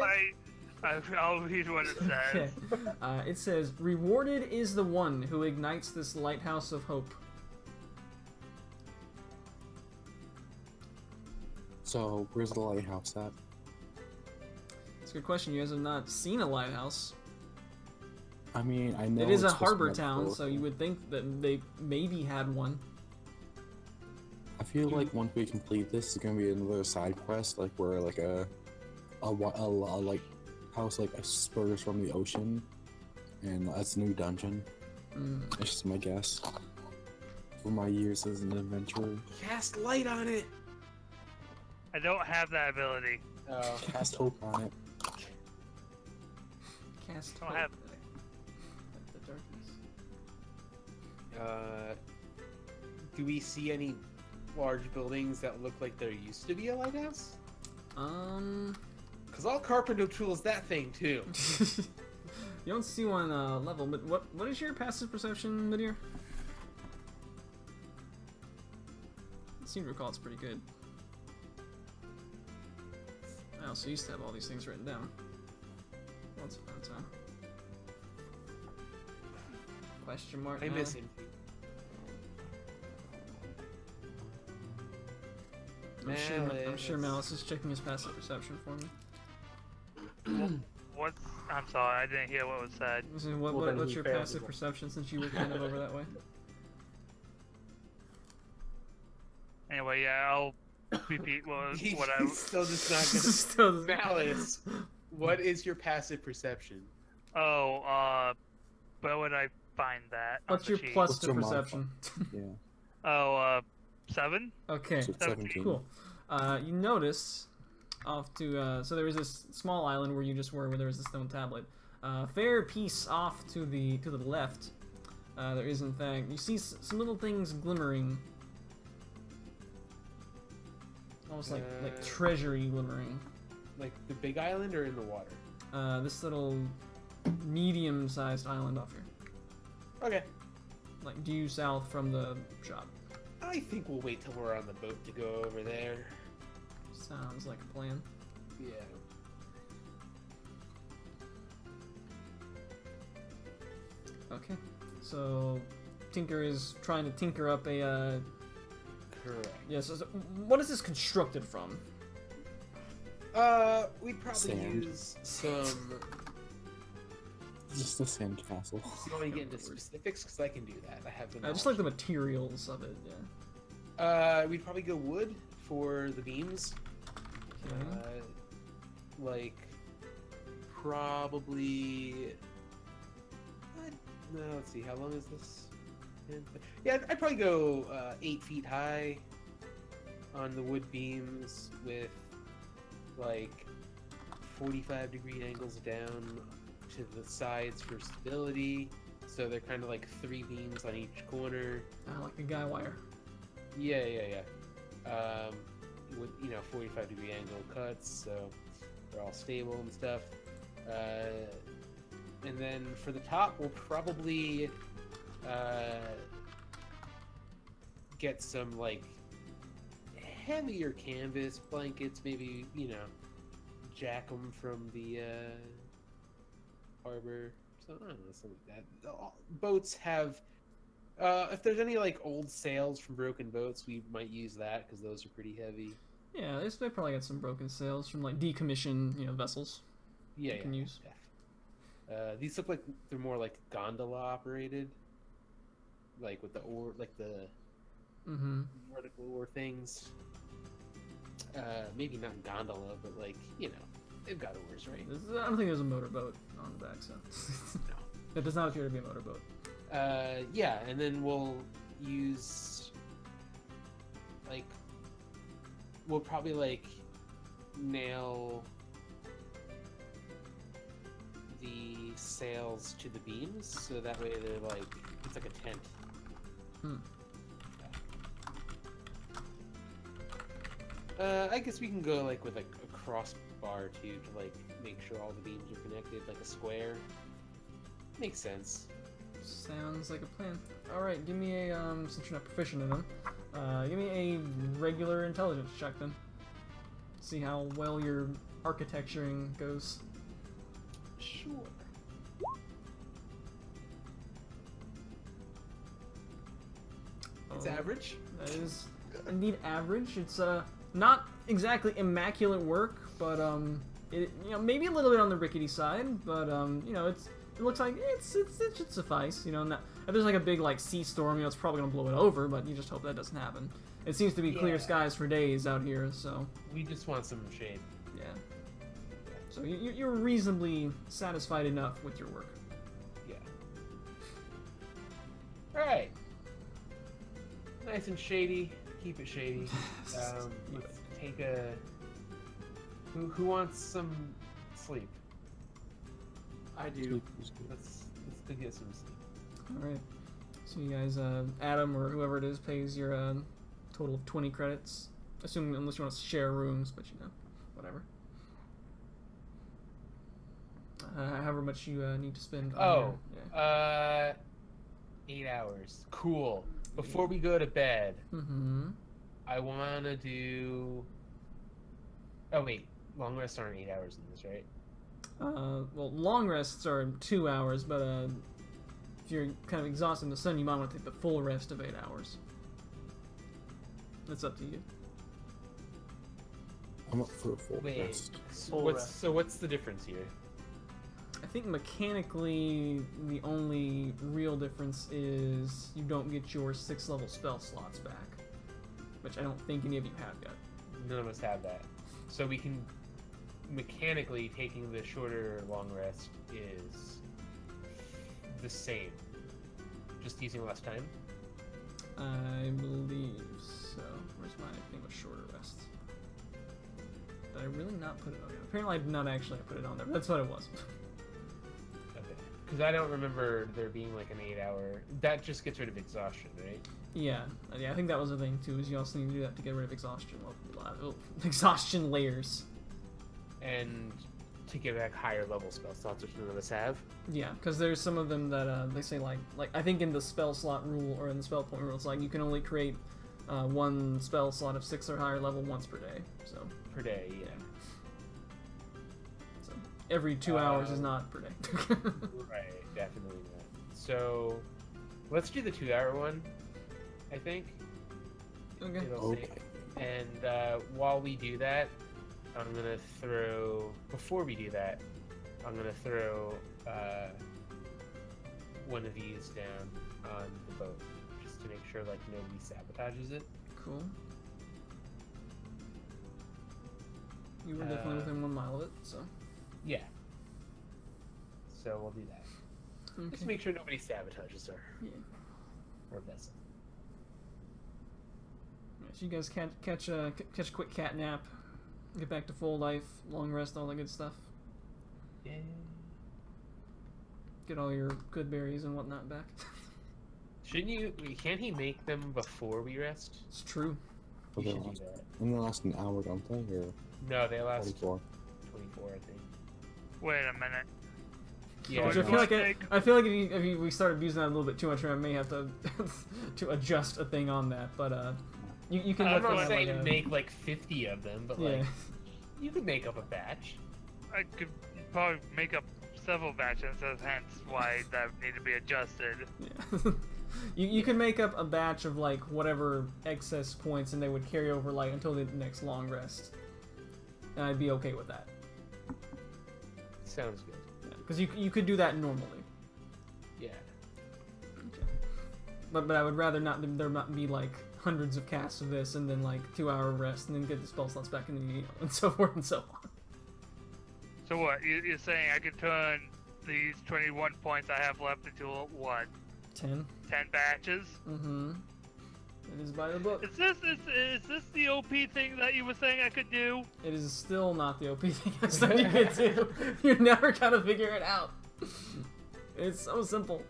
it. I'll read what it Okay. says. It says, "Rewarded is the one who ignites this lighthouse of hope." So, where's the lighthouse at? It's a good question. You guys have not seen a lighthouse. I mean, I know It is a it's supposed to be harbor town, so metaphorical. you would think that they maybe had one. I feel like once we complete this, it's gonna be another side quest, like where like a like house like spurs from the ocean, and that's a new dungeon. It's just my guess. For my years as an adventurer, Cast light on it. I don't have that ability. Oh. cast hope on it. Cast Don't hope. have- The darkness. Do we see any large buildings that look like there used to be a lighthouse? Cause I'll carpenter tools that thing too. You don't see one level, but what is your passive perception, Midir? I seem to recall it's pretty good. I also used to have all these things written down. Once upon a time. Question mark. I now. miss him. I'm sure Malice is checking his passive perception for me. What's? I'm sorry, I didn't hear what was said. So Well, then what's he your failed passive as well. perception since you were kind of over that way? Anyway, yeah, I'll repeat what I. He's still just not Still- gonna. Malice, what is your passive perception? Oh, where would I find that? on What's the your sheet? plus What's to your perception? Yeah. Oh, 7. Okay, So it's 17. cool. You notice off to so there was this small island where you just were, where there was a stone tablet. Fair piece off to the left. There is, in fact, you see some little things glimmering, almost like treasury glimmering. Like the big island or in the water? This little medium-sized island off here, Okay. like due south from the shop. I think we'll wait till we're on the boat to go over there. Sounds like a plan. Yeah. Okay, so Tinker is trying to tinker up a. Correct. Yeah. So what is this constructed from? We'd probably Sand. use some. Just a sand castle. You want to get into specifics? Because I can do that. I have the Just like the knowledge. materials of it. Yeah. We'd probably go wood for the beams. Okay. Like, probably. No, let's see. How long is this? Yeah, I'd probably go 8 feet high on the wood beams with like 45-degree angles down to the sides for stability. So they're kind of like 3 beams on each corner. Like a guy wire. Yeah. With 45-degree angle cuts, so they're all stable and stuff. And then for the top, we'll probably get some like heavier canvas blankets, maybe jack them from the harbor. So I don't know, something like that. Boats have. If there's any like old sails from broken boats, we might use that because those are pretty heavy. Yeah, they probably got some broken sails from like decommissioned vessels. Yeah, you can use. Yeah. These look like they're more like gondola operated, like with the oar, like the vertical oar things. Maybe not gondola, but like they've got oars, right? I don't think there's a motorboat on the back, so No. It does not appear to be a motorboat. Yeah, and then we'll use we'll probably nail the sails to the beams, so that way they're it's like a tent. I guess we can go with a crossbar too to make sure all the beams are connected, like a square. Makes sense. Sounds like a plan. Alright, give me a, since you're not proficient in them, give me a regular intelligence check then. See how well your architecturing goes. Sure. It's average. That is indeed average. It's not exactly immaculate work, but it maybe a little bit on the rickety side, but it looks like it should suffice. If there's a big sea storm, it's probably gonna blow it over, but you just hope that doesn't happen. It seems to be clear skies for days out here, so we just want some shade. yeah. So you're reasonably satisfied enough with your work. Yeah. All right. Nice and shady. Keep it shady. Let's take a. Who wants some sleep? I do. Let's go get some sleep. All right. So you guys, Adam or whoever it is, pays your total of 20 credits. Assuming unless you want to share rooms, but whatever. However much you need to spend. On your, 8 hours. Cool. Before we go to bed, I want to do. Oh wait, long rests aren't 8 hours in this, right? Well, long rests are 2 hours, but if you're kind of exhausted in the sun, you might want to take the full rest of 8 hours. That's up to you. I'm up for a full Wait. rest. So what's the difference here? I think mechanically, the only real difference is you don't get your 6th level spell slots back, which I don't think any of you have yet. None of us have that. So we can mechanically taking the shorter long rest is the same. Just using less time. I believe so. Where's my thing with shorter rest? Did I really not put it on? Apparently I did not actually put it on there, but that's what it was. Because I don't remember there being like an 8-hour. That just gets rid of exhaustion, right? Yeah, I think that was the thing too. Is you also need to do that to get rid of exhaustion, exhaustion layers. And to get back higher level spell slots, which none of us have. Yeah, because there's some of them that they say like I think in the spell slot rule or in the spell point rule, it's like you can only create one spell slot of 6 or higher level once per day. So Per day, yeah. so every 2 hours is not per day. Right, definitely not. So let's do the 2-hour one, I think. Okay. It'll Okay. save. And while we do that, I'm gonna throw. Before we do that, I'm gonna throw one of these down on the boat, just to make sure like nobody sabotages it. Cool. You were definitely within 1 mile of it, so. Yeah. So we'll do that. Okay. Just make sure nobody sabotages Yeah. our vessel. Right, so you guys catch a quick cat nap, get back to full life, long rest, all that good stuff. Yeah. Get all your good berries and whatnot back. Shouldn't you? Can't he make them before we rest? It's true. You They should do last, that. and they last an hour, don't they? Or No, they last 44. 24, I think. Wait a minute. Yeah. Which I feel like if we start abusing that a little bit too much, I may have to to adjust a thing on that. But you can. I'm definitely not have, saying like, a- make like 50 of them, but Yeah. like you could make up a batch. I could probably make up several batches, hence why that would need to be adjusted. Yeah. you can make up a batch of like whatever excess points, and they would carry over like until the next long rest, and I'd be okay with that. Sounds good. Because you could do that normally, Yeah. but I would rather there not be like hundreds of casts of this, and then like 2-hour rest, and then get the spell slots back, and then and so forth and so on. So what? You're saying I could turn these 21 points I have left into what? 10. 10 batches? Mm-hmm. It is by the book. Is this the OP thing that you were saying I could do? It is still not the OP thing I said you could do. You're never gonna figure it out. It's so simple.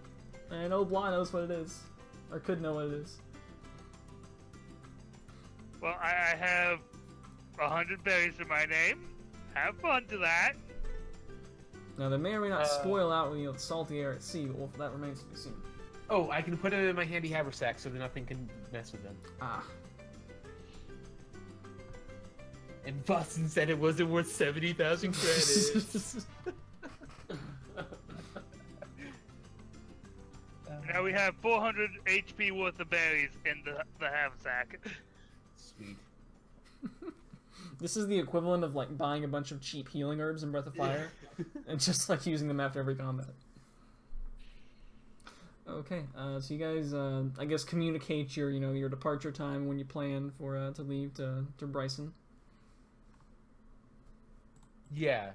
And Obla knows what it is. Or could know what it is. Well, I have 100 berries in my name. Have fun to that. Now, they may or may not spoil out when the salty air at sea, but well, that remains to be seen. Oh, I can put them in my handy haversack so that nothing can mess with them. Ah. And Boston said it wasn't worth 70,000 credits. Now we have 400 HP worth of berries in the haversack. Sweet. This is the equivalent of like buying a bunch of cheap healing herbs in Breath of Fire, and just like using them after every combat. Okay, so you guys, I guess, communicate your, your departure time when you plan for to leave to Bryson, Yeah.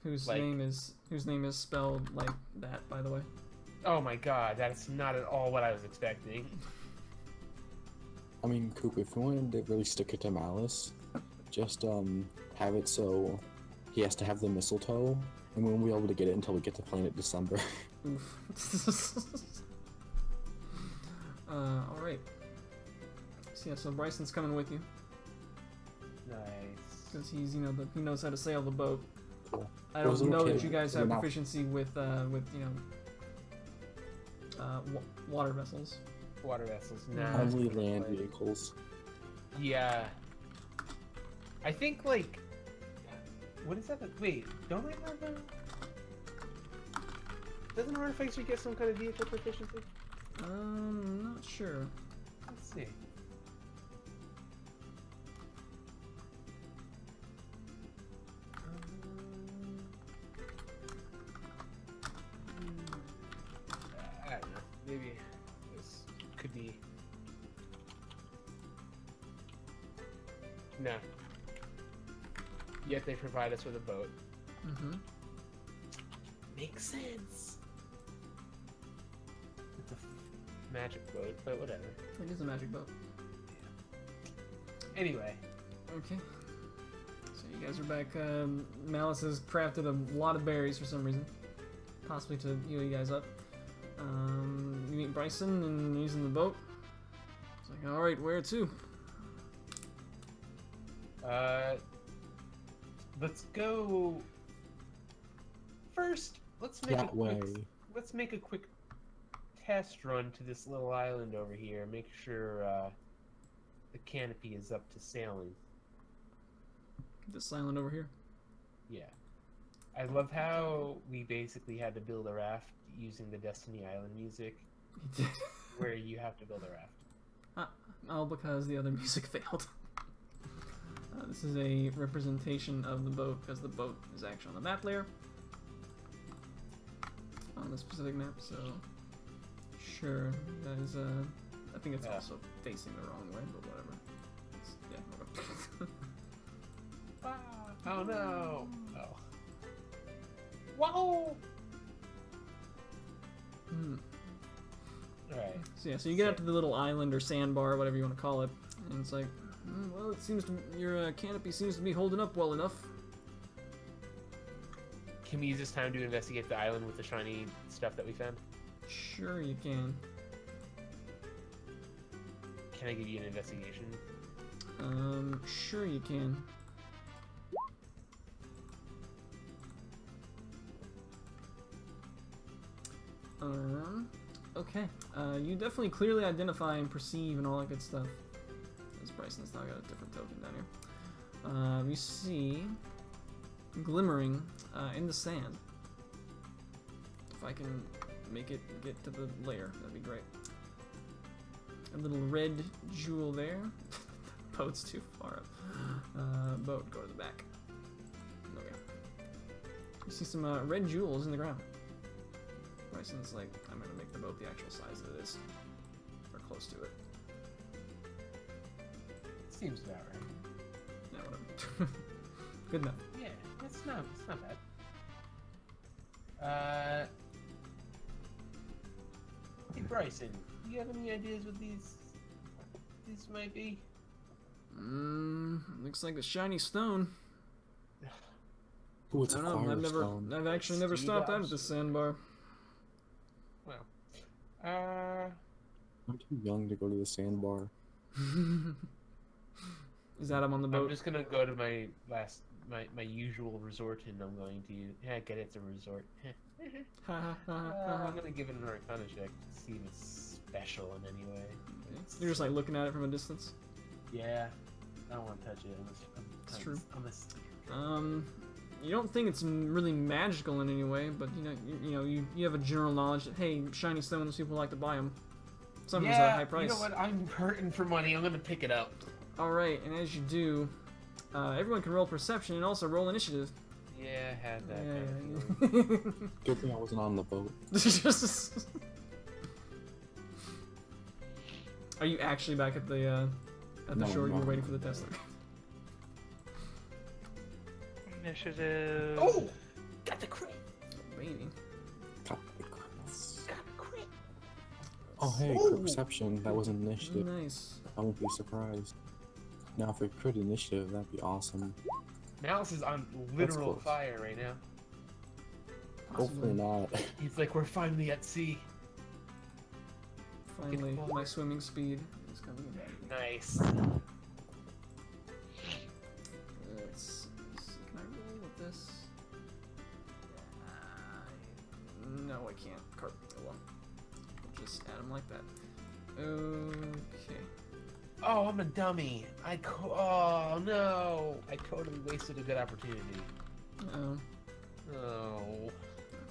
whose Like- name is spelled like that, by the way. Oh my god, that's not at all what I was expecting. I mean, Coop, if you wanted to really stick it to Malice, just have it so he has to have the mistletoe, and we won't be able to get it until we get to Planet December. Oof. Alright. So yeah, so Bryson's coming with you, Nice. because he's, he knows how to sail the boat. Cool. I Those don't know little that kids, you guys they're have not- proficiency with water vessels. Water vessels. No. Only land vehicles. Yeah. I think, like... What is that? Wait, don't I have a... Doesn't Artificer get some kind of vehicle proficiency? I'm not sure. Let's see. I don't know. Maybe this could be... No. Yet they provide us with a boat. Mm-hmm. Makes sense. It's a magic boat, but whatever. It is a magic boat. Anyway, Okay. So you guys are back. Malice has crafted a lot of berries for some reason. possibly to heal you guys up. You meet Bryson and he's in the boat. It's like, all right, where to? Let's go. First, let's make That way. let's make a quick test run to this little island over here. Make sure the canopy is up to sailing. This island over here. Yeah. I love how we basically had to build a raft using the Destiny Island music, where you have to build a raft. All because the other music failed. This is a representation of the boat because the boat is actually on the map layer. On the specific map, so sure, that is I think it's also facing the wrong way, but whatever. Yeah. Oh no! Oh. Whoa! Alright. So yeah, so you get up to the little island or sandbar, whatever you want to call it, and it's like, well, it seems to, your canopy seems to be holding up well enough. Can we use this time to investigate the island with the shiny stuff that we found? Sure, you can. Can I give you an investigation? Sure you can. Okay. You definitely clearly identify and perceive and all that good stuff. This Bryson's now got a different token down here. You see glimmering in the sand. If I can make it get to the layer, that'd be great. A little red jewel there. Boat's too far up. Boat, go to the back. Okay. You see some red jewels in the ground. Bryson's like, I'm gonna make the boat the actual size that it is. Or close to it. Seems about right. No, whatever. Good enough. Yeah, it's not bad. Hey Bryson, do you have any ideas what these might be? Looks like a shiny stone. Ooh, it's I a don't know, firestone. I've actually never stopped out at the sandbar. Well, I'm too young to go to the sandbar. Is Adam on the I'm boat? just gonna go to my usual resort, and I'm going to get it. It's a resort. I'm gonna give it an Arcana check to see if it's special in any way. You're just like looking at it from a distance. Yeah, I don't want to touch it. It's true. I'm You don't think it's really magical in any way, but you have a general knowledge that hey, shiny stones, people like to buy them. Some at a high price. You know what? I'm hurting for money. I'm gonna pick it up. All right, and as you do, everyone can roll perception and also roll initiative. Yeah, I had that. Yeah. Kind of feeling. Good thing I wasn't on the boat. Are you actually back at the No, shore? You no. were waiting for the Tesla. Initiative. Oh, got the crit. Baby. Got the crits. Got the crit. Oh hey, Ooh. crit perception. That was an initiative. Nice. I won't be surprised. Now if it crit initiative, that'd be awesome. Mouse is on literal close. fire right now. Hopefully not. He's like, we're finally at sea. Finally, my swimming speed is coming in. Nice. Let's see. Can I roll with this? No, I can't. Carp. Oh well. We'll just add them like that. Okay. Oh, I'm a dummy. Oh no! I totally wasted a good opportunity. Oh. Oh.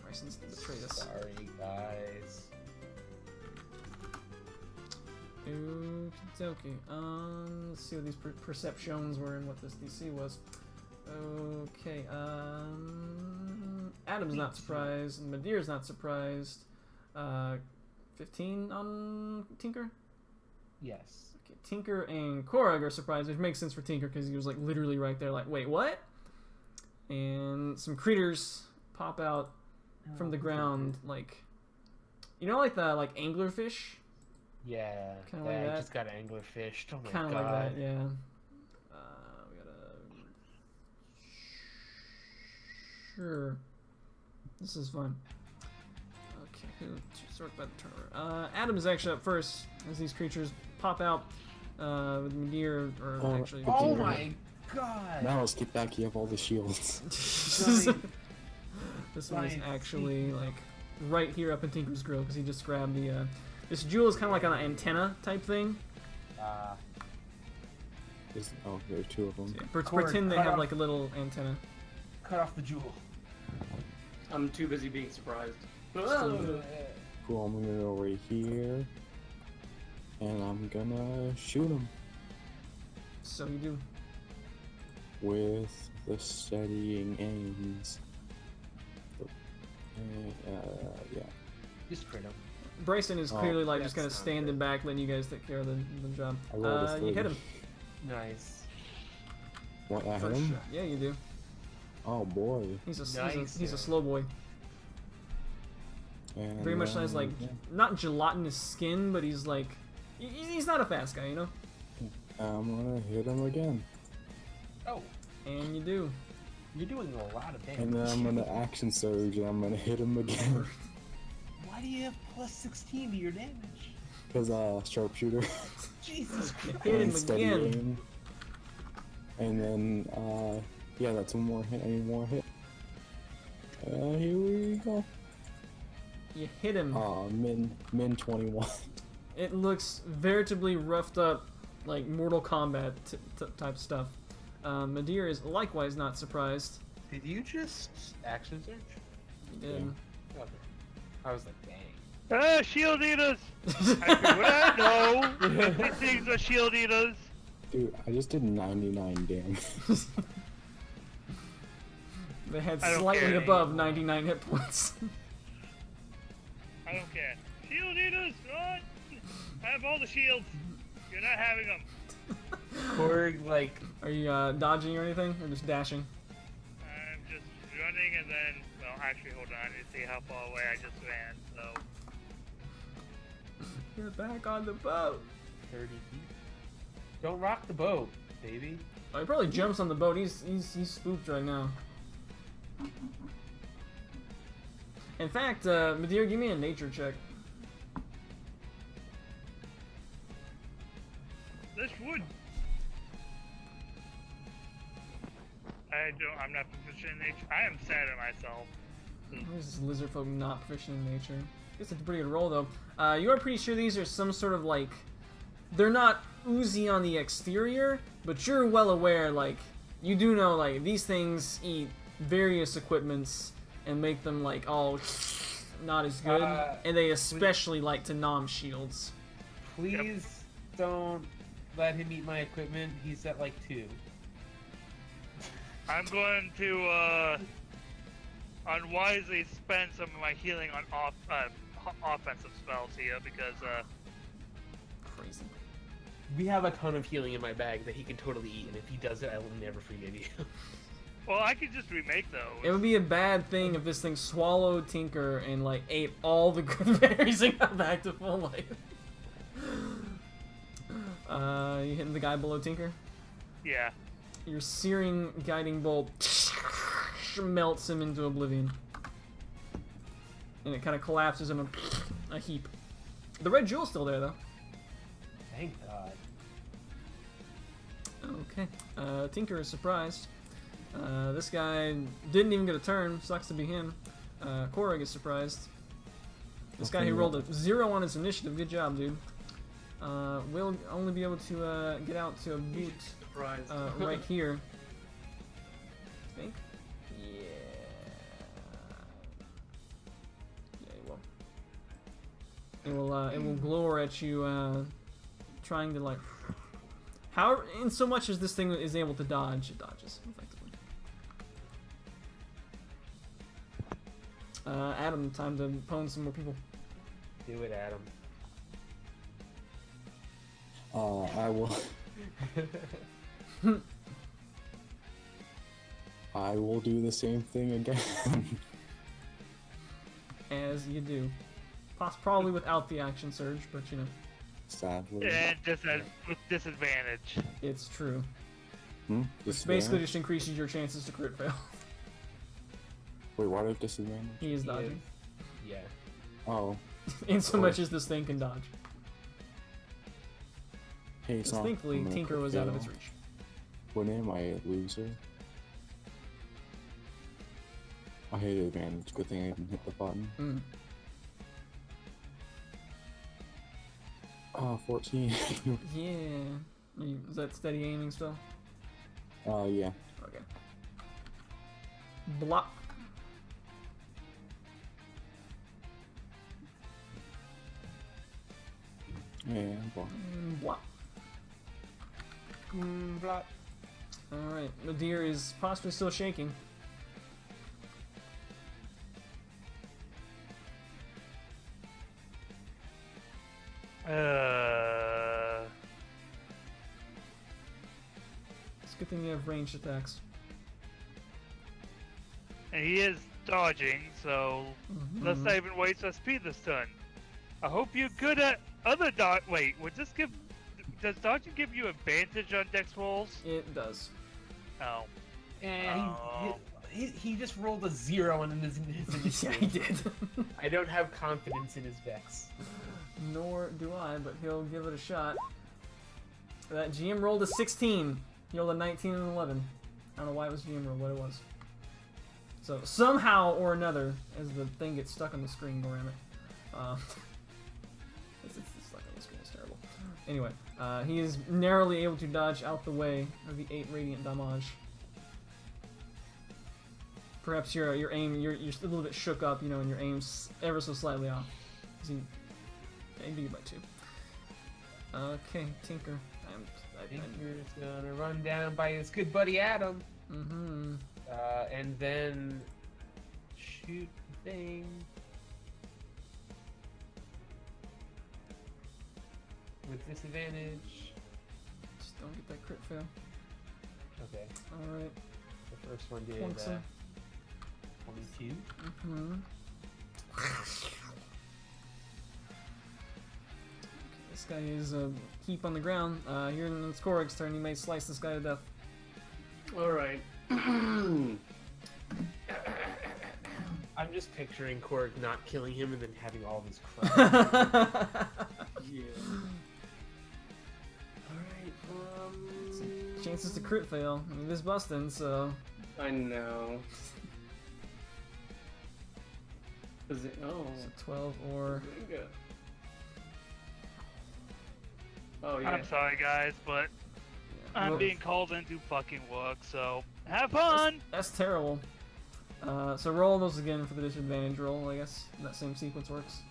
Bryson's betrayed us. Sorry, guys. Okie let's see what these perceptions were and what this DC was. Okay, Adam's not surprised, and Madeir's not surprised. 15 on Tinker? Yes. Okay, Tinker and Korag are surprised, which makes sense for Tinker because he was like literally right there, like, wait, what? And some critters pop out from the ground, like, you know, like the anglerfish? Yeah. Kinda like I that. just got anglerfished. Oh my Kind of god. like that, yeah. We gotta. Sure. This is fun. To sort by the turnover. Adam is actually up first as these creatures pop out with Medir, or actually. Oh my god! Now let's get back. You have all the shields. This one is actually like right here up in Tinker's Grill because he just grabbed the. This jewel is kind of like an antenna type thing. Oh, there are two of them. Yeah, Cord, pretend they cut have off. like a little antenna. Cut off the jewel. I'm too busy being surprised. Cool, I'm gonna go right here. And I'm gonna shoot him So you do. with the steadying aims. Yeah. Just crit him. Bryson is Oh, clearly like just that's kind of not standing good. back, letting you guys take care of the job. I rolled a You hit 30. him. Nice. What, I hit First him? shot. Yeah, you do. Oh boy. He's a Nice, he's a yeah. slow boy. And, Very much has like yeah. not gelatinous skin, but he's like he's not a fast guy, you know. I'm gonna hit him again. Oh, And you do. you're doing a lot of damage. And then I'm gonna action surge and I'm gonna hit him again. Why do you have plus 16 to your damage? Cause sharpshooter. Jesus You Christ. hit him and steady again. aim. And then yeah, that's one more hit. I need more hit. Here we go. You hit him. Min 21. It looks veritably roughed up, like Mortal Kombat type stuff. Medir is likewise not surprised. Did you just action search? He did. Okay. I was like, dang. Shield eaters! I do what I know. These things are shield eaters. Dude, I just did 99 damage. They had I don't slightly care. above 99 hit points. I don't care. Shield eaters! Run! I have all the shields. You're not having them. Korg, like, Are you dodging or anything, or just dashing? I'm just running and then, well, actually, hold on. You see how far away I just ran, so. Get back on the boat. 30 feet. Don't rock the boat, baby. Oh, he probably jumps on the boat. He's spooked right now. In fact, Medir, give me a nature check. This would. I'm not proficient in nature. I am sad at myself. This is lizard folk not proficient in nature. I guess it's a pretty good roll though. You are pretty sure these are some sort of like, they're not oozy on the exterior, but you're well aware, like, you do know like these things eat various equipments and make them like all not as good, and they especially like to nom shields. Please don't let him eat my equipment. He's at like 2. I'm going to unwisely spend some of my healing on offensive spells here because Crazy. We have a ton of healing in my bag that he can totally eat, and if he does it, I will never forgive you. well, I could just remake those. It would be a bad thing if this thing swallowed Tinker and like ate all the good berries and got back to full life. You hitting the guy below Tinker? Yeah. Your searing guiding bolt melts him into oblivion. And it kind of collapses in a heap. The red jewel's still there, though. Thank God. Okay. Tinker is surprised. This guy didn't even get a turn. Sucks to be him. Korrig is surprised. This guy who rolled a 0 on his initiative. Good job, dude. Will only be able to get out to a boot Surprise. right here. I think. Yeah. Yeah, he will. It will glower at you, trying to like. However, in so much as this thing is able to dodge, it dodges effectively. Adam, time to pwn some more people. Do it, Adam. I will. I will do the same thing again. As you do. Probably without the action surge, but you know, Sadly. And just with disadvantage. it's true. Disadvantage? Basically just increases your chances to crit fail. Wait, why do I have disadvantage? He is dodging. Yeah. Oh, in so much as this thing can dodge. hey, it's Because not. thankfully, I'm gonna Tinker put was out of its fail. reach. What am I, a loser? I hate advantage. Good thing I didn't hit the button. Mm. Oh, 14. Yeah. Is that steady aiming still? Yeah. Okay. Blop. Yeah, well, Blop. Blah. Alright, the deer is possibly still shaking. It's a good thing you have ranged attacks. And he is dodging, so let's not even waste our speed this turn. I hope you're good at other dodge. Wait, would this give? Does dodging give you advantage on dex rolls? It does. Oh. And Oh. he just rolled a 0 in his Yeah, initiative. he did. I don't have confidence in his Vex. Nor do I, but he'll give it a shot. That GM rolled a 16. He rolled a 19 and 11. I don't know why it was GM roll, what it was. So somehow or another, as the thing gets stuck on the screen, go around it. It's stuck on the screen. It's terrible. Anyway, he is narrowly able to dodge out the way of the 8 radiant damage. Perhaps your aim, you're a little bit shook up, you know, and your aim's ever so slightly off. He aimed you by 2. Okay, Tinker. Tinker's gonna run down by his good buddy Adam. Mm-hmm. And then shoot the thing. With disadvantage. Just don't get that crit fail. Okay. Alright. The first one did 22. Mm-hmm. This guy is a heap on the ground. Here in the Skorig's turn, you may slice this guy to death. Alright. I'm just picturing Korg not killing him and then having all this crap. Yeah. Alright, Chances to crit fail. I mean, this busting, so. I know. Is it? Oh. So 12 or. Oh, yeah. I'm sorry, guys, but Yeah. I'm Well, being called into fucking work, so have fun. That's terrible. So roll those again for the disadvantage roll, I guess. That same sequence works.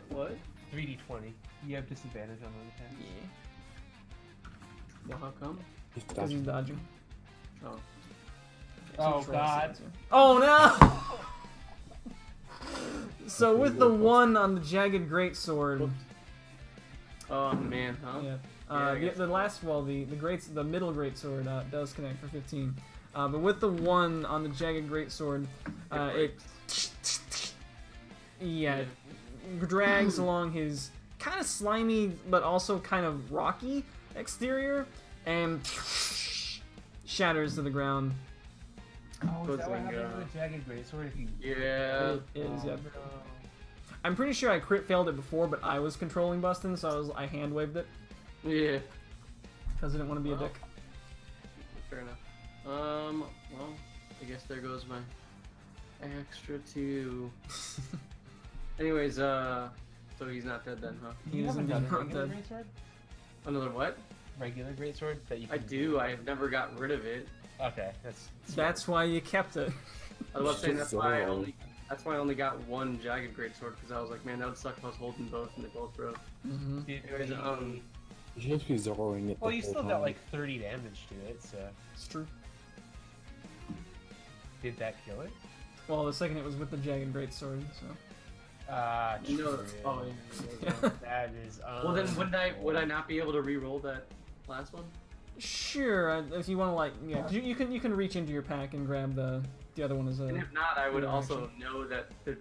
What? 3d20. You have disadvantage on those attacks. Yeah. Well, how come? Because he's dodging. Oh. Oh, So God. Oh no! So with the 1 on the jagged greatsword, Oh, man, huh? yeah. Yeah, I guess The last, well, the middle greatsword does connect for 15. But with the 1 on the jagged greatsword, it drags along his kind of slimy but also kind of rocky exterior and shatters to the ground. Oh, is that what Goes happened like, with the Jagged Greatsword? If you... Yeah. It is, Oh, yeah. no. I'm pretty sure I crit failed it before, but I was controlling Bustin, so I hand waved it Yeah. because I didn't want to be a Well. dick. Fair enough. Well, I guess there goes my extra 2. Anyways, so he's not dead then, huh? He You is haven't indeed done a not regular dead. Greatsword? Another what? Regular Greatsword that you I can do. I have never got rid of it. Okay, that's That's why you kept it. I was saying that's why I Zoro. only. That's why I only got 1 jagged greatsword because I was like, man, that would suck if I was holding both and they both broke. Mm-hmm. Anyways, You should just be zeroing it. well, the you whole still got time. like 30 damage to it, so It's true. did that kill it? Well, the second it was with the jagged greatsword, so. You know, true. oh, yeah. That is. Well, then would I not be able to re-roll that last one? Sure, if you want to, like, yeah, 'cause you can reach into your pack and grab the other one as a. And if not, I would Yeah, also know that the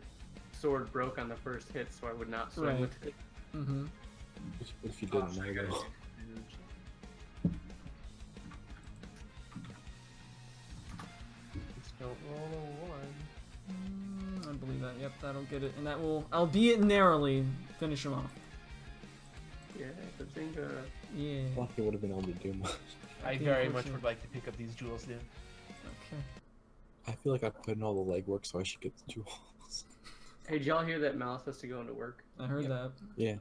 sword broke on the first hit, so I would not swing Right. with it. Mm-hmm. If you didn't So I know gotta that. Just don't roll a 1. Yep, that'll get it, and that will, albeit narrowly, finish him off. Yeah, the thing. Yeah. Lucky would have been able to do much. I very much would like to pick up these jewels, dude. Okay. I feel like I put in all the legwork, so I should get the jewels. Hey, did y'all hear that Malice has to go into work? I heard that. Yeah.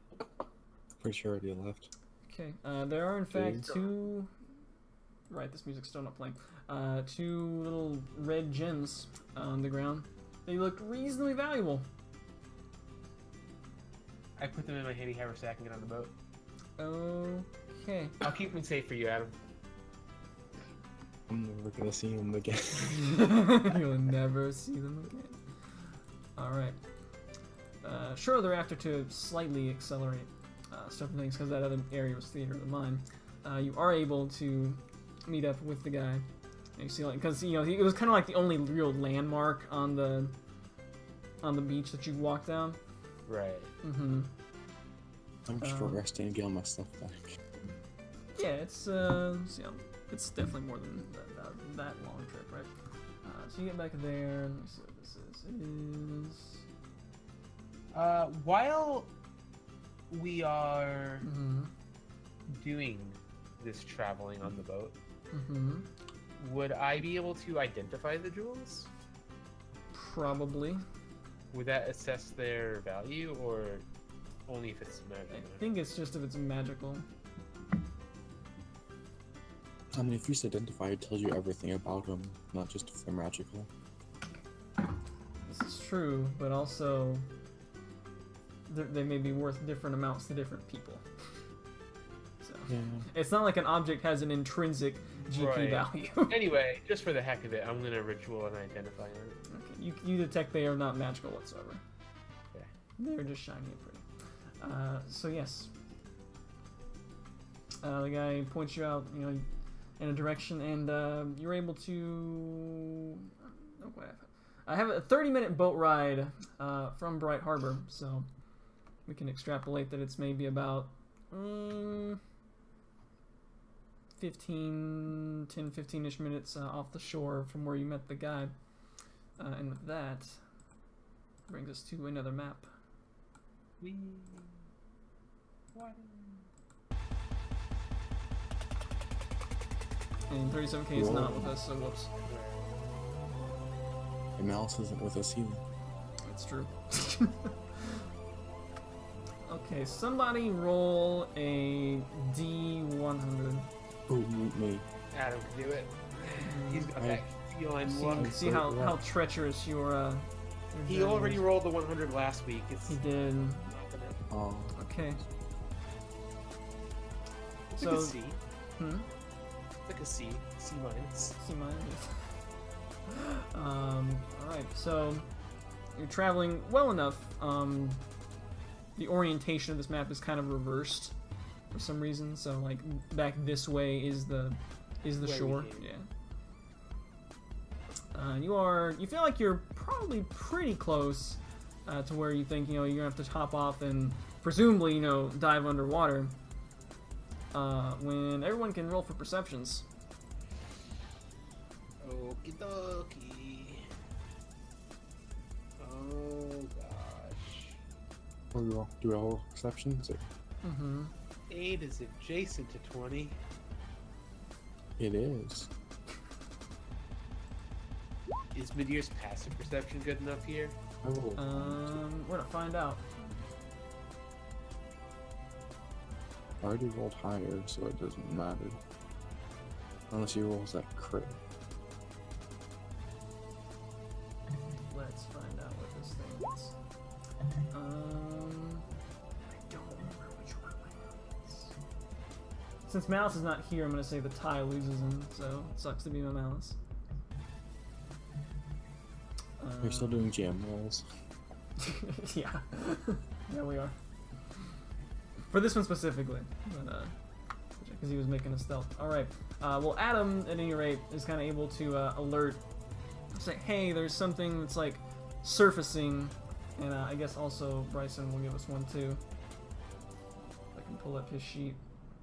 Pretty sure already left. Okay. There are in fact James. two. Right, this music's still not playing. Two little red gems on the ground. They look reasonably valuable. I put them in my handy haversack and get on the boat. Okay. I'll keep them safe for you, Adam. I'm never gonna see him again. You'll never see them again. Alright. Shortly thereafter, to slightly accelerate stuff and things, because that other area was theater of the mind, you are able to meet up with the guy. And you see, like, because you know it was kind of like the only real landmark on the beach that you walked down. Right. Mm-hmm. I'm just resting and getting my stuff back. Yeah, it's you know, it's definitely more than that long trip, right? So you get back there. Let me see what this is. While we are Mm-hmm. doing this traveling on the boat, Mm-hmm. would I be able to identify the jewels? Probably. Would that assess their value, or only if it's I magic? think it's just if it's magical. I mean, if you just identify, it tells you everything about them, not just if they're magical. This is true, but also they may be worth different amounts to different people. So Yeah. it's not like an object has an intrinsic GP Right. value. Anyway, just for the heck of it, I'm gonna ritual and identify it. Okay, you detect they are not magical whatsoever. Okay. They're just shiny and pretty. So yes, the guy points you out, you know, in a direction, and you're able to. Oh, what happened? I have a 30-minute boat ride from Bright Harbor, so we can extrapolate that it's maybe about 15-ish minutes off the shore from where you met the guy. And with that, brings us to another map. Whee. And 37K is not with us, so whoops. And Malice isn't with us either. That's true. Okay, somebody roll a D100. Ooh, me. Adam can do it. He's got that feline look. See how treacherous your He journey already is. rolled the 100 last week. It's He did. Oh. Okay. It's like a C. Hmm? It's like a C. C minus. C minus. Alright, so you're traveling well enough. The orientation of this map is kind of reversed for some reason. So like back this way is the Where shore. we came. Yeah. You feel like you're probably pretty close to where you think, you know, you're gonna have to hop off and presumably, you know, dive underwater. When everyone can roll for perceptions. Okie dokie. Oh gosh. Do we all perceptions? Or? Mm-hmm. 8 is adjacent to 20. It is. Is Midyear's passive perception good enough here? I rolled. We're gonna find out. I already rolled higher, so it doesn't matter. Unless he rolls that crit. Let's find out what this thing is. I don't remember which one it is. Since Malice is not here, I'm gonna say the tie loses him, so it sucks to be my Malice. We're still doing jam rolls. Yeah. Yeah, we are. For this one specifically, but because he was making a stealth. All right. Well, Adam, at any rate, is kind of able to alert, say, hey, there's something that's like surfacing, and I guess also Bryson will give us one too. I can pull up his sheet,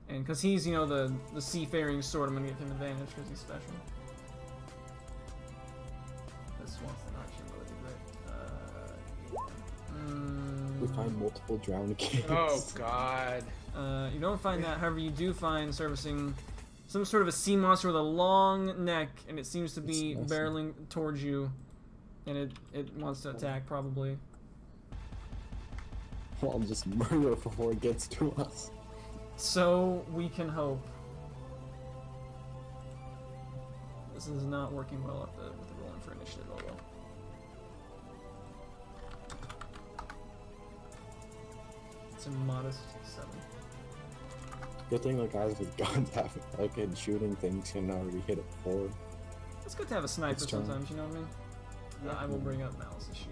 and because he's, you know, the seafaring sort, I'm gonna give him advantage because he's special. This one's not actually really great. We find multiple drowned kids. Oh God. You don't find that, however, you do find servicing some sort of a sea monster with a long neck, and it seems to be It's messy. barreling towards you, and it wants to attack, probably. Well, I'll just murder it before it gets to us. So we can hope. This is not working well with the rolling for initiative, oh well. It's a modest 7. Good thing the guys with guns have like and shooting things can already hit it before. It's good to have a sniper It's turn. sometimes, you know what I mean? I will bring up Malice's sheet.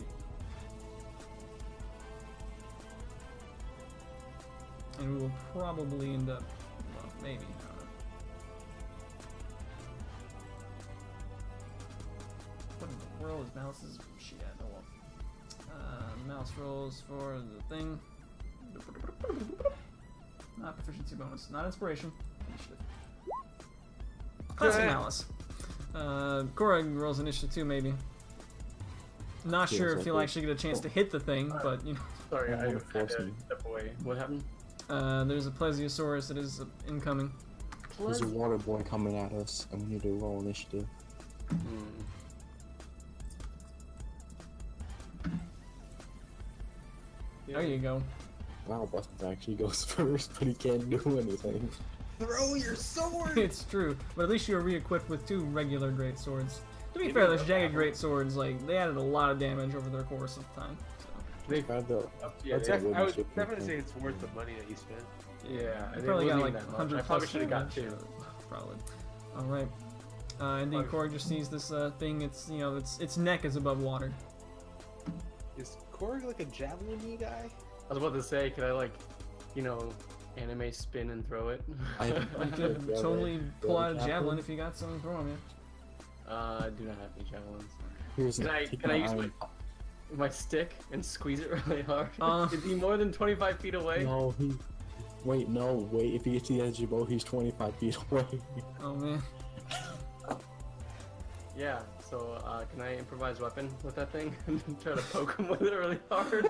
And we will probably end up, well, maybe, I don't know. What in the world is Malice's sheet at? Oh well. Mouse rolls for the thing. Not proficiency bonus, not inspiration. Initiative. Classic Malice. Cora rolls initiative too, maybe. Not sure if like he'll it. actually get a chance to hit the thing, but you know. Sorry, I wanna had force to me. step away. What happened? There's a Plesiosaurus that is incoming. There's a water boy coming at us, and we need to roll initiative. There you go. Wow, Buster actually goes first, but he can't do anything. Throw your sword. It's true, but at least you're re-equipped with 2 regular great swords. To be fair, those jagged great swords, like, they added a lot of damage over their course of time. So. They, Got the, yeah, that's they, a wooden I would shipping definitely say thing. it's worth the money that you spent. yeah, You they probably got wasn't like even that much. 100 I probably plus should have got damage. 2. Probably. Alright. Indeed, Probably. Korg just sees this thing, its, you know, its neck is above water. Is Korg like a javelin-y guy? I was about to say, could I like, you know, anime spin and throw it? I- You could Yeah, totally pull out a javelin. javelin if you got something from him, I do not have any javelins. Here's Can I- take can I use iron- My stick and squeeze it really hard. Uh. Is he more than 25 feet away? No, he. Wait, no, wait. If he gets to the edge of your boat, he's 25 feet away. Oh man. Yeah. So can I improvise weapon with that thing and try to poke him with it really hard?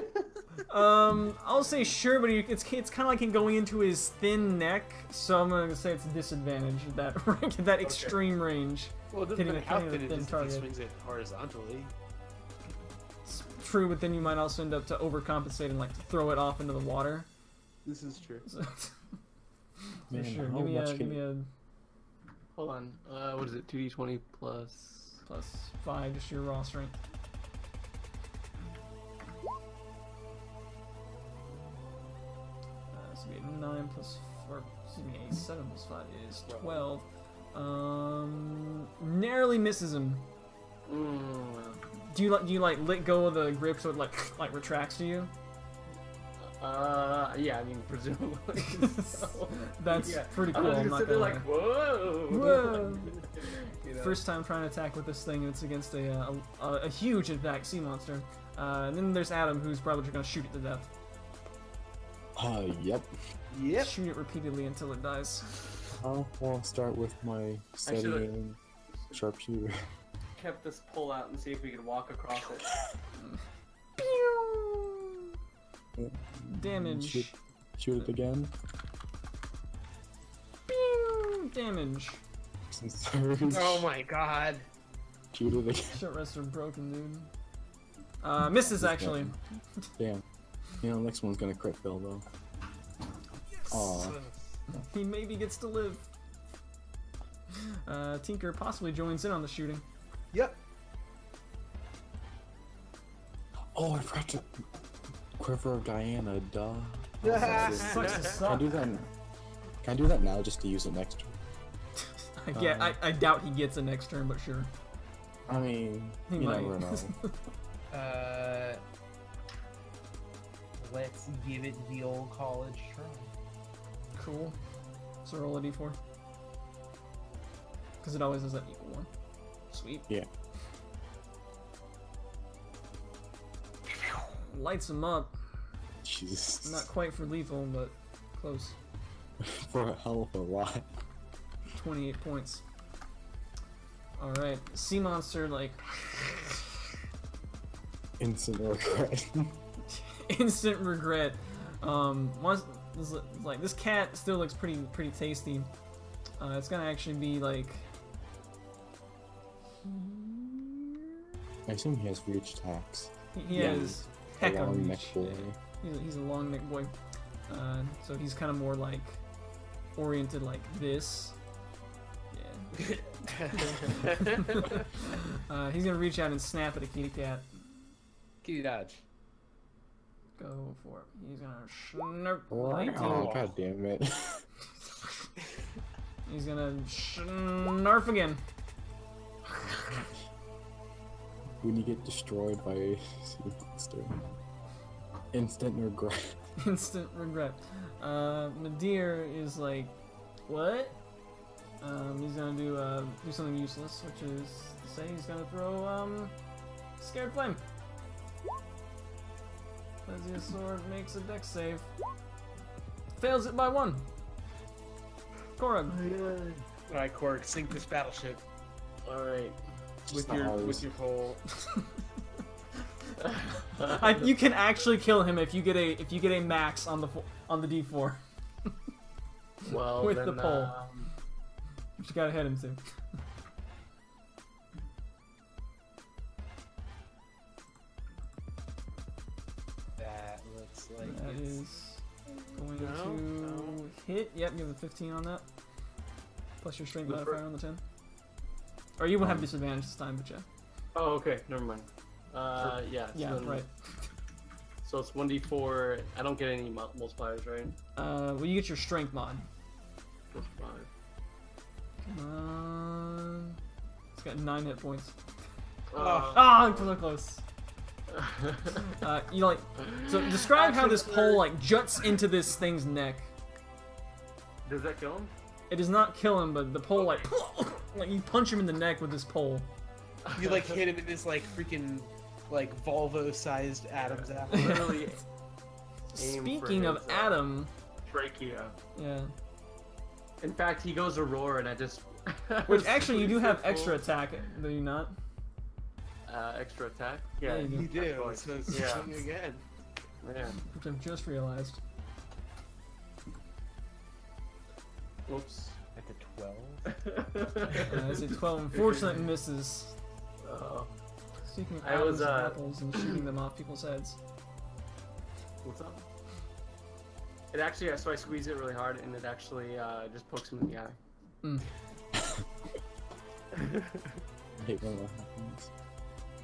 I'll say sure, but it's kind of like him going into his thin neck, so I'm gonna say it's a disadvantage at that that extreme range. Well, it doesn't Hitting matter a how thin thin it is if he target. swings it horizontally. It's true, but then you might also end up to overcompensate and like throw it off into the water. This is true. So, Man, sure, how give me much a can- Hold on. What is it? 2d20 plus. plus 5, just your raw strength. So we had 9 plus, or excuse me, a 7 plus 5 is 12. Narrowly misses him. Do you like let go of the grip so it like retracts to you? Yeah, I mean, presumably. So, That's yeah. pretty cool. I'm I'm just not sit there gonna like, lie. whoa! Whoa. You know? First time trying to attack with this thing, and it's against a huge, in fact, sea monster. And then there's Adam, who's probably just gonna shoot it to death. Yep. Yep. Shoot it repeatedly until it dies. I'll start with my steady Actually- aim sharpshooter. Kept this pole out and see if we could walk across it. Pew! Damage. Shoot it again. Pew! Damage. Surge. Oh my god. Shoot it again. Short rests are broken, dude. Misses actually. Damn. You know, next one's gonna crit fail though. Aw. He maybe gets to live. Tinker possibly joins in on the shooting. Yep. Oh, I forgot to. Quiver of Diana, duh. Sucks to Can I suck. do that? Can I do that now just to use it next turn? I doubt he gets a next turn, but sure. I mean, He you might. never know. Let's give it the old college try. Cool. So roll a d4. Because it always has that equal one. Sweet. Yeah. Lights him up. Jesus. Not quite for lethal, but close. For a hell of a lot. 28 points. Alright. Sea monster, like, Instant regret. instant regret. Once like this cat still looks pretty tasty. It's gonna actually be like. I assume he has reach attacks. He has heck of long neck reach. boy. He's a long neck boy. So he's kind of more like oriented like this. Yeah. He's gonna reach out and snap at a kitty cat. Kitty dodge. Go for it. He's gonna snurp. Oh, god damn it. He's gonna snarf again. When you get destroyed by a sea monster. Instant regret. Instant regret. Nadir is like, what? He's gonna do something useless, which is to say he's gonna throw Scared Flame. Plesiosaur makes a dex save. Fails it by 1. Korug. Alright, Korg, sink this battleship. Alright. With your pole. You can actually kill him if you get a max on the D4 Well, with then, the pole. But you gotta hit him too. That looks like That it's... is going No, to no. hit. Yep, you have a 15 on that. Plus your strength Good for- modifier on the 10. Or you won't have disadvantage this time, but yeah. Oh, okay. Never mind. Yeah. So Yeah, then- right. So it's 1d4. I don't get any multipliers, right? Well, you get your strength mod. Plus 5. Come on. It's got 9 hit points. Oh. Ah, so close. You know, like, so describe how this pole like juts into this thing's neck. Does that kill him? It does not kill him, but the pole like you punch him in the neck with this pole. You like hit him in this like freaking like Volvo-sized Adam's apple. Literally. Aim Speaking for of his, Adam, trachea. yeah. In fact, he goes a roar, and I just. Which actually you do have squeeze extra it attack, do you not? full. Extra attack. Yeah, Yeah, you You do, That's so it's Yeah. something again. Yeah. Which I've just realized. Whoops. At the 12? It's a 12. Unfortunately, misses. Speaking of I apples was, and apples and shooting them off people's heads. What's up? It actually, so I squeeze it really hard, and it actually just pokes him in the eye. Mm. I hate when that happens.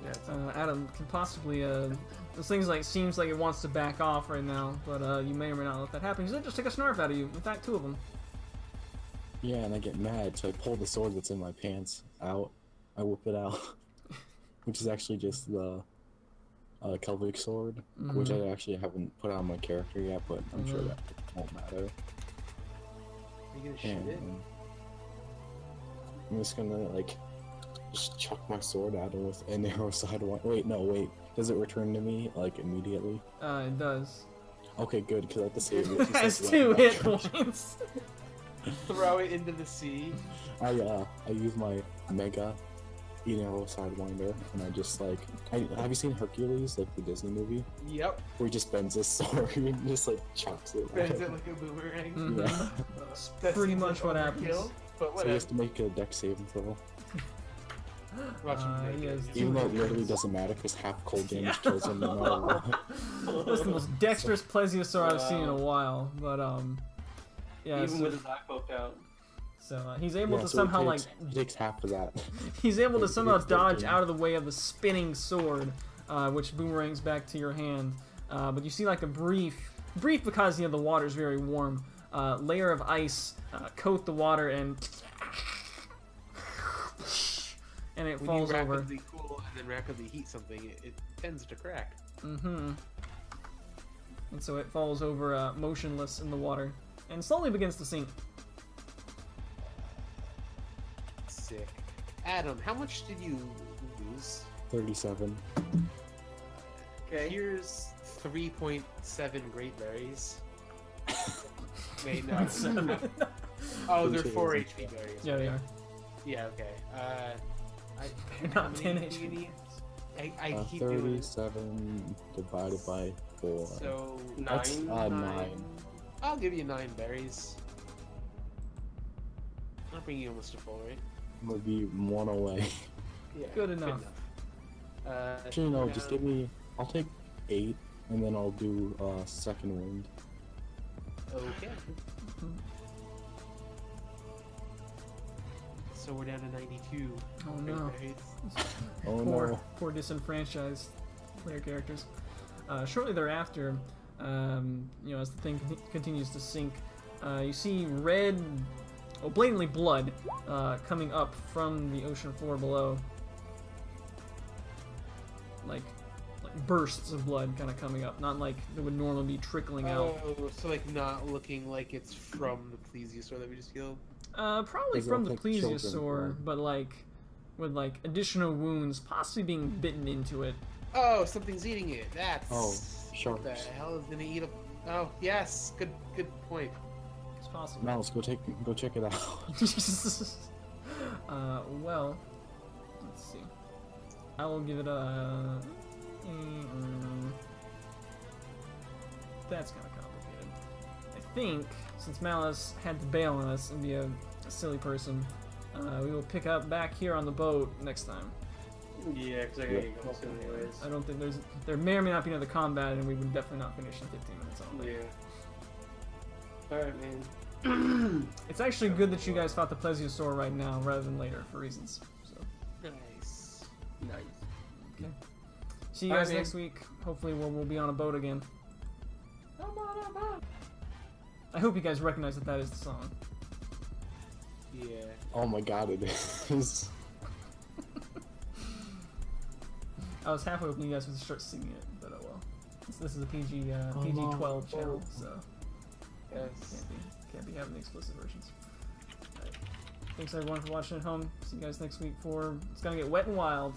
Yeah. It's, Adam can possibly, this thing's like, seems like it wants to back off right now, but you may or may not let that happen. He's like, just take a snarf out of you. In fact, 2 of them. Yeah, and I get mad, so I pull the sword that's in my pants out. I whip it out. Which is actually just the Kelvic sword, which I actually haven't put on my character yet, but I'm sure that won't matter. Are you gonna shoot And it? I'm just gonna like just chuck my sword at him with an arrow sideways. Wait, no, wait. Does it return to me like immediately? It does. Okay, good, because I have to save it. It has 2 hit points. Throw it into the sea. I use my mega arrow sidewinder, and I just like have you seen Hercules, like the Disney movie, Yep. where he just bends his sword and just like chucks it? Bends it like a boomerang. Mhm. Yeah. That Pretty seems much like what happens. overkill, But So he whatever. has to make a dex saving throw. Watch him make he it. has Yeah. Even though it 2 literally hits. doesn't matter because half cold damage Yeah. kills him no matter what. That's the most dexterous plesiosaur I've seen in a while, but yeah. even So, with his eye poked out. he's able Yeah, to so somehow he takes half of that. he's able to He somehow takes dodge 13. out of the way of the spinning sword, which boomerangs back to your hand. But you see like a brief because the water's very warm, layer of ice coat the water and it When falls you over. rapidly cool and then rapidly heat something, it tends to crack. Mm-hmm. And so it falls over motionless in the water and slowly begins to sink. Sick. Adam, how much did you lose? 37. Okay. Here's 3.7 great berries. Wait, no. Oh, they're 4 HP berries. Yeah, they are. Yeah, okay. They're How not many 10 do you HP. need? I keep doing it. 37 divided by 4. So That's 9. I'll give you 9 berries. I'll bring you almost to full, right? I'm gonna be 1 away. Yeah. Good enough. Actually, no, just give me. I'll take 8, and then I'll do second wind. Okay. So we're down to 92. Oh no. Berries. Oh Poor, no. poor disenfranchised player characters. Shortly thereafter, as the thing continues to sink, you see red, blatantly blood, coming up from the ocean floor below. Like bursts of blood kind of coming up, not like it would normally be trickling out. Oh, so like not looking like it's from the plesiosaur that we just healed? Probably They from look the like children, plesiosaur, right? but like with like additional wounds, possibly being bitten into it. Oh, something's eating it. That's Oh, sharks. what the hell is gonna eat a? Oh, yes. Good point. It's possible. Mouse, go check it out. Well, let's see. I will give it a. That's kind of complicated. I think since Malice had to bail on us and be a silly person, we will pick up back here on the boat next time. Yeah, because I gotta get going soon anyways. I don't think there may or may not be another combat, and we would definitely not finish in 15 minutes on it. Yeah. Alright, man. It's actually good that you guys fought the plesiosaur right now rather than later for reasons. So, Nice. Nice. okay. See you Alright, guys man. next week. Hopefully, we'll be on a boat again. Come on, come on. I hope you guys recognize that is the song. Yeah. Oh my god, it is. I was halfway hoping you guys would start singing it, but oh well. This is a PG-12 channel, so Yes. can't be having the explicit versions. Alright. Thanks everyone for watching at home. See you guys next week for It's Gonna Get Wet and Wild.